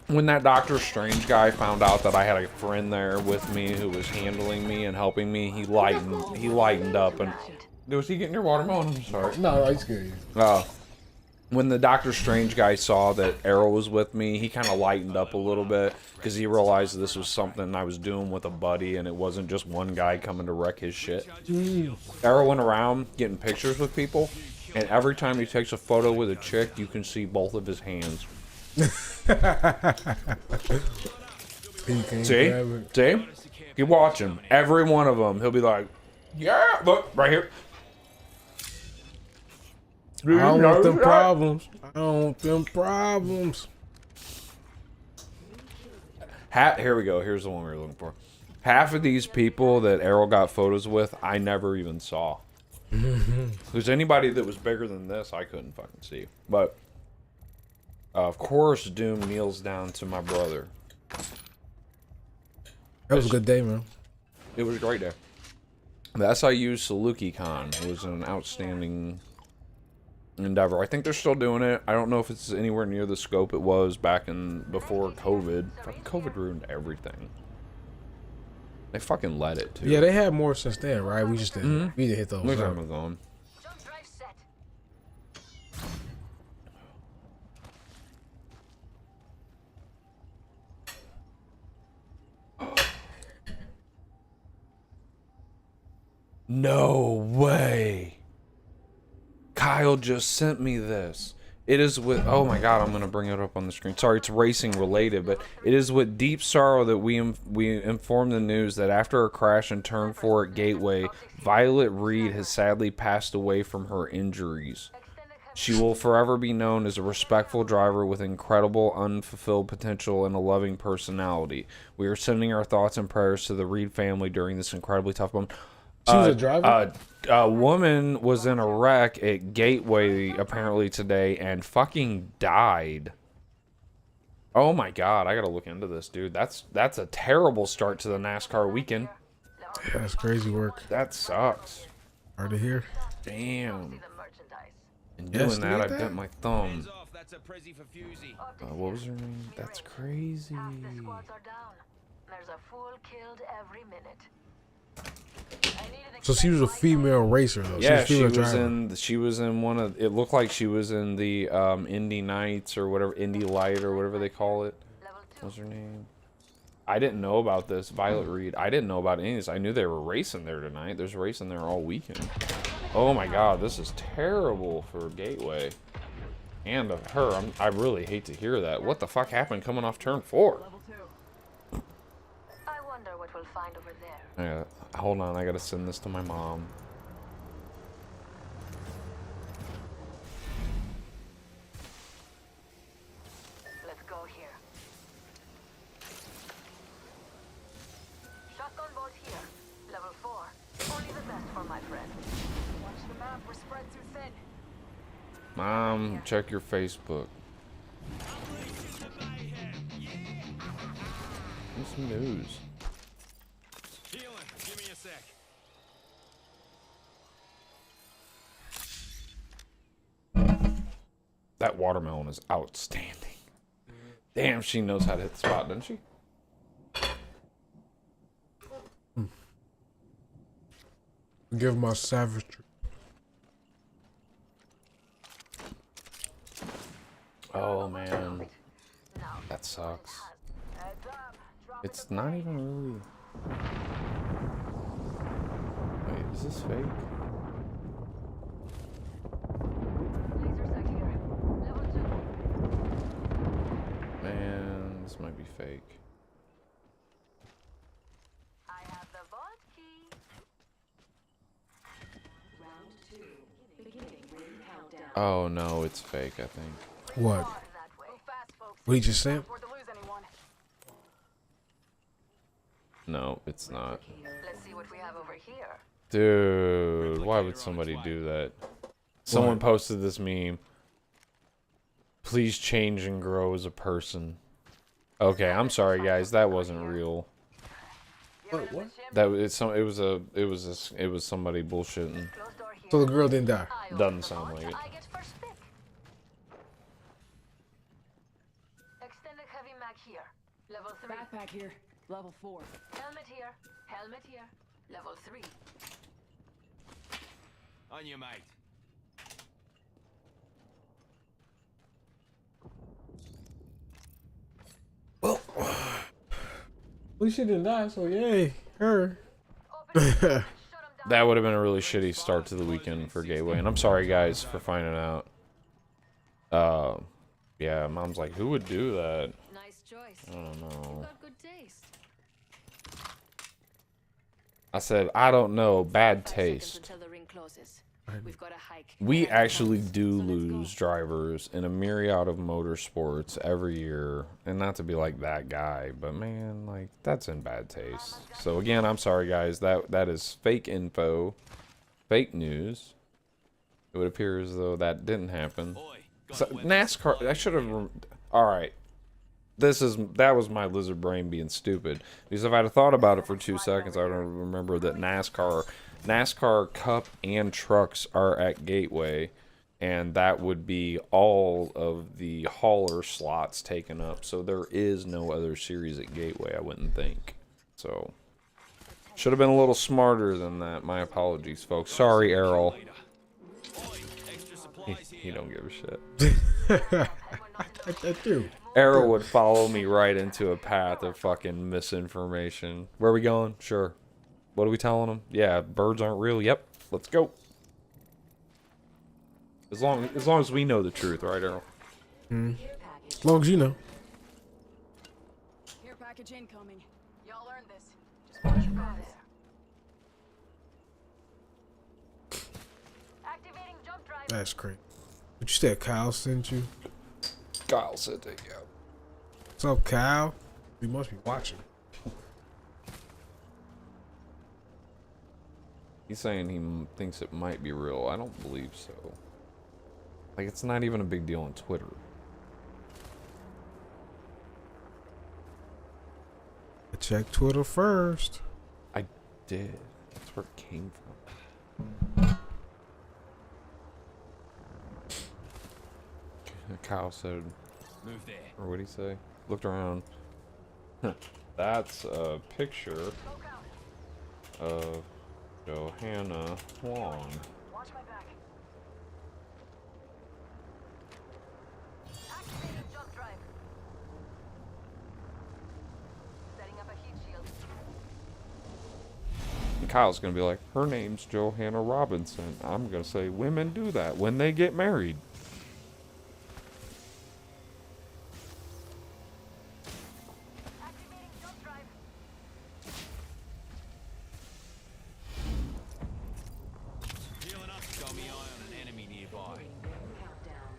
Speaker 2: When that Doctor Strange guy found out that I had a friend there with me who was handling me and helping me, he lightened up. And was he getting your watermelon? I'm sorry.
Speaker 1: No, it's good.
Speaker 2: When the Doctor Strange guy saw that Errol was with me, he kind of lightened up a little bit because he realized this was something I was doing with a buddy and it wasn't just one guy coming to wreck his shit. Errol went around getting pictures with people, and every time he takes a photo with a chick, you can see both of his hands. See? You watch him. Every one of them, he'll be like, yeah, look, right here.
Speaker 1: I don't want them problems. I don't want them problems.
Speaker 2: Here we go. Here's the one we were looking for. Half of these people that Errol got photos with, I never even saw. There's anybody that was bigger than this, I couldn't fucking see. But, of course, Doom kneels down to my brother.
Speaker 1: That was a good day, man.
Speaker 2: It was a great day. The SIU Saluki Con was an outstanding endeavor. I think they're still doing it. I don't know if it's anywhere near the scope it was back in before COVID. Fucking COVID ruined everything. They fucking let it too.
Speaker 1: Yeah, they had more since then, right? We just didn't. We didn't hit those.
Speaker 2: Look at them going.
Speaker 8: Jump drive set.
Speaker 2: No way. Kyle just sent me this. It is with, oh my god, I'm going to bring it up on the screen. Sorry, it's racing related, but it is with deep sorrow that we inform the news that after a crash in Turn 4 at Gateway, Violet Reed has sadly passed away from her injuries. She will forever be known as a respectful driver with incredible unfulfilled potential and a loving personality. We are sending our thoughts and prayers to the Reed family during this incredibly tough moment.
Speaker 1: She was a driver?
Speaker 2: A woman was in a wreck at Gateway apparently today and fucking died. Oh my god, I gotta look into this, dude. That's a terrible start to the NASCAR weekend.
Speaker 1: That's crazy work.
Speaker 2: That sucks.
Speaker 1: Hard to hear.
Speaker 2: Damn.
Speaker 8: The merchandise.
Speaker 2: And
Speaker 1: Yes,
Speaker 2: doing that, I
Speaker 1: look at
Speaker 2: bent
Speaker 1: that.
Speaker 2: my thumb.
Speaker 7: Hands off, that's a Prezi for Fusey.
Speaker 2: What was her name? That's crazy.
Speaker 8: Half the squads are down. There's a fool killed every minute.
Speaker 1: So she was a female racer, though.
Speaker 2: Yeah,
Speaker 1: she was
Speaker 2: she was in one of. It looked like she was in the Indy Nights or whatever, Indy Light or whatever they call it. What's her name? I didn't know about this, Violet Reed. I didn't know about any of this. I knew they were racing there tonight. There's racing there all weekend. Oh my god, this is terrible for Gateway. And her, I really hate to hear that. What the fuck happened coming off Turn 4?
Speaker 8: I wonder what we'll find over there.
Speaker 2: Yeah, hold on, I gotta send this to my mom.
Speaker 8: Let's go here. Shotgun bolt here. Level 4. Only the best for my friend.
Speaker 4: Watch the map. We're spread too thin.
Speaker 2: Mom, check your Facebook. What's some news?
Speaker 7: Healing, give me a sec.
Speaker 2: That watermelon is outstanding. Damn, she knows how to hit the spot, doesn't she?
Speaker 1: Give my savagery.
Speaker 2: Oh man, that sucks. It's not even really. Wait, is this fake?
Speaker 8: Laser sight here. Level 2.
Speaker 2: Man, this might be fake.
Speaker 8: I have the vault key.
Speaker 4: Round 2. Beginning ring countdown.
Speaker 2: Oh no, it's fake, I think.
Speaker 1: What?
Speaker 8: That way.
Speaker 4: Go fast, folks.
Speaker 1: What he just said?
Speaker 4: Before to lose anyone.
Speaker 2: No, it's not.
Speaker 8: Let's see what we have over here.
Speaker 2: Dude, why would somebody do that? Someone posted this meme. Please change and grow as a person. Okay, I'm sorry guys, that wasn't real.
Speaker 1: What?
Speaker 2: That was it was somebody bullshitting.
Speaker 8: Closed door here.
Speaker 1: So the girl didn't die.
Speaker 8: I open
Speaker 2: Doesn't
Speaker 8: the
Speaker 2: sound
Speaker 8: vault,
Speaker 2: like it.
Speaker 8: I get first pick. Extended heavy mag here. Level 3.
Speaker 4: Backpack here. Level 4.
Speaker 8: Helmet here. Helmet here. Level 3.
Speaker 7: On your mate.
Speaker 1: Well, she didn't die, so yay, her.
Speaker 8: Open it. Shut 'em down.
Speaker 2: That would have been a really shitty start to the weekend for Gateway, and I'm sorry guys for finding out. Yeah, Mom's like, who would do that?
Speaker 8: Nice choice.
Speaker 2: I don't know.
Speaker 8: Got good taste.
Speaker 2: I said, I don't know, bad
Speaker 8: 5 seconds
Speaker 2: taste.
Speaker 8: until the ring closes. We've got a hike.
Speaker 2: We
Speaker 8: And I
Speaker 2: actually
Speaker 8: promise.
Speaker 2: do
Speaker 8: So let's
Speaker 2: lose
Speaker 8: go.
Speaker 2: drivers in a myriad of motorsports every year, and not to be like that guy, but man, like that's in bad taste. So again, I'm sorry guys, that is fake info, fake news. It would appear as though that didn't happen.
Speaker 7: Oi, got
Speaker 2: So,
Speaker 7: weapons
Speaker 2: NASCAR, I should have. All right, that was my lizard brain being stupid. Because if I'd have thought about it for 2 seconds, I would have remembered that NASCAR Cup and trucks are at Gateway, and that would be all of the hauler slots taken up. So there is no other series at Gateway, I wouldn't think. So should have been a little smarter than that. My apologies, folks. Sorry, Errol.
Speaker 7: later. Oi, extra supplies
Speaker 2: He
Speaker 7: here.
Speaker 2: don't give a shit.
Speaker 1: I do.
Speaker 2: Errol would follow me right into a path of fucking misinformation. Where are we going? Sure. What are we telling him? Yeah, birds aren't real. Yep. Let's go. As long as we know the truth, right, Errol?
Speaker 1: As long as you know.
Speaker 4: Care package incoming. Y'all earned this.
Speaker 8: Just watch your pass. Activating jump drive.
Speaker 1: That's great. But you said Kyle sent you.
Speaker 2: Kyle said that, yeah.
Speaker 1: What's up, Kyle? You must be watching.
Speaker 2: He's saying he thinks it might be real. I don't believe so. Like, it's not even a big deal on Twitter.
Speaker 1: I checked Twitter first.
Speaker 2: I did. That's where it came from. Kyle said,
Speaker 7: Move there.
Speaker 2: or what'd he say? Looked around. That's a picture of Johanna Huang.
Speaker 8: Watch my back. Activating jump drive. Setting up a heat shield.
Speaker 2: And Kyle's gonna be like, her name's Johanna Robinson. I'm gonna say, women do that when they get married.
Speaker 8: Activating jump drive.
Speaker 7: Healing up. Got me eye on an enemy nearby.
Speaker 4: Countdown.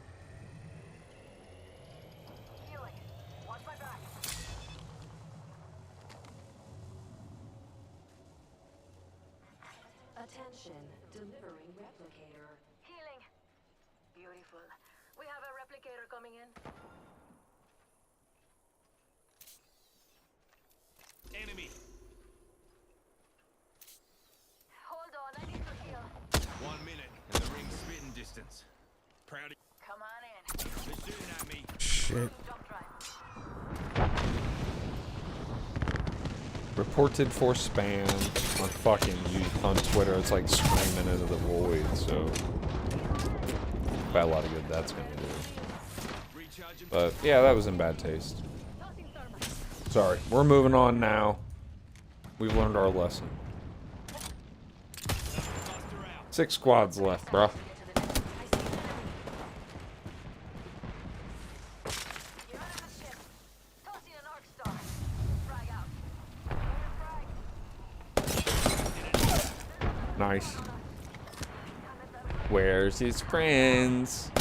Speaker 8: Healing. Watch my back.
Speaker 4: Attention. Delivering replicator.
Speaker 8: Healing. Beautiful. We have a replicator coming in.
Speaker 7: Enemy.
Speaker 8: Hold on, I need to heal.
Speaker 7: 1 minute and the ring's spitting distance. Proud of
Speaker 8: Come on in.
Speaker 7: They're shooting at me.
Speaker 1: Shit.
Speaker 8: Jump drive.
Speaker 2: Reported for spam on fucking on Twitter. It's like screaming into the void. So, about a lot of good that's gonna do.
Speaker 7: Recharge
Speaker 2: But yeah, that was in bad taste. Sorry, we're moving on now. We've learned our lesson. 6 squads left, bro.
Speaker 8: You're out of the ship. Tossing an arc star. Frag out.
Speaker 2: Nice. Where's his friends?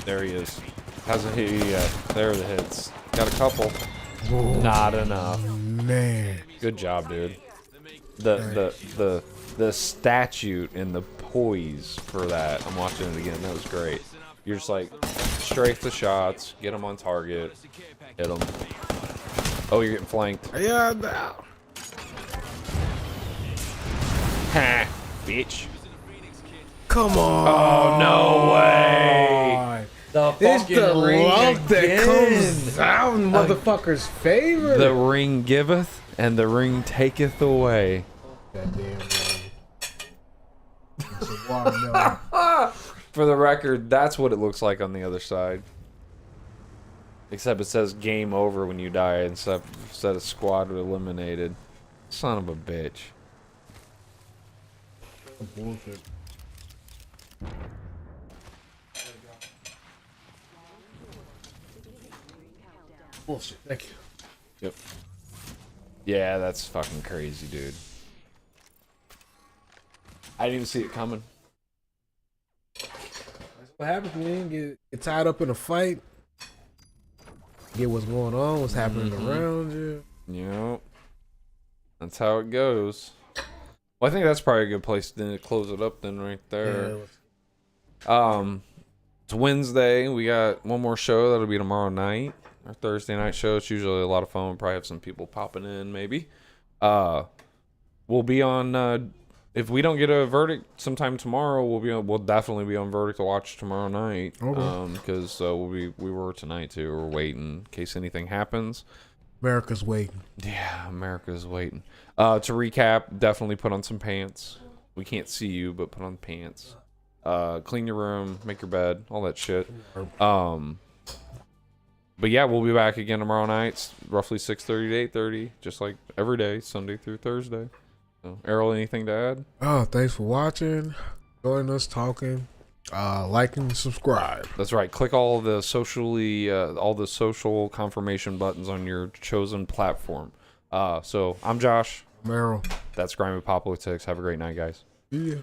Speaker 2: There he is. Hasn't hit you yet. There are the hits. Got a couple.
Speaker 1: Whoa,
Speaker 2: Not enough.
Speaker 1: man.
Speaker 2: Good job, dude. The statute and the poise for that. I'm watching it again. That was great. You're just like strafe the shots, get them on target, hit them. Oh, you're getting flanked.
Speaker 1: Yeah, no.
Speaker 2: Ha, bitch.
Speaker 1: Come on.
Speaker 2: Oh no way. The
Speaker 1: It's the
Speaker 2: ring
Speaker 1: love that
Speaker 2: again.
Speaker 1: comes out in motherfuckers' favor.
Speaker 2: The ring giveth and the ring taketh away.
Speaker 1: That damn ring. It's a watermelon.
Speaker 2: For the record, that's what it looks like on the other side. Except it says game over when you die instead of squad eliminated. Son of a bitch.
Speaker 1: Bullshit. Bullshit. Thank you.
Speaker 2: Yep. Yeah, that's fucking crazy, dude. I didn't even see it coming.
Speaker 1: That's what happens when you get tied up in a fight. Get what's going on, what's happening around you.
Speaker 2: Yep. That's how it goes. Well, I think that's probably a good place to close it up then right there. It's Wednesday. We got one more show. That'll be tomorrow night. Our Thursday night show. It's usually a lot of fun. We'll probably have some people popping in maybe. We'll be on if we don't get a verdict sometime tomorrow, we'll definitely be on Verdict to watch tomorrow night.
Speaker 1: Okay.
Speaker 2: Because we were tonight too. We're waiting in case anything happens.
Speaker 1: America's waiting.
Speaker 2: Yeah, America's waiting. To recap, definitely put on some pants. We can't see you, but put on pants. Clean your room, make your bed, all that shit. But yeah, we'll be back again tomorrow night, it's roughly 6:30 to 8:30, just like every day, Sunday through Thursday. So, Errol, anything to add?
Speaker 1: Oh, thanks for watching. Joining us, talking, liking, subscribe.
Speaker 2: That's right. Click all the social confirmation buttons on your chosen platform. So I'm Josh.
Speaker 1: I'm Errol.
Speaker 2: That's Grimy Poplitics. Have a great night, guys.
Speaker 1: Yeah.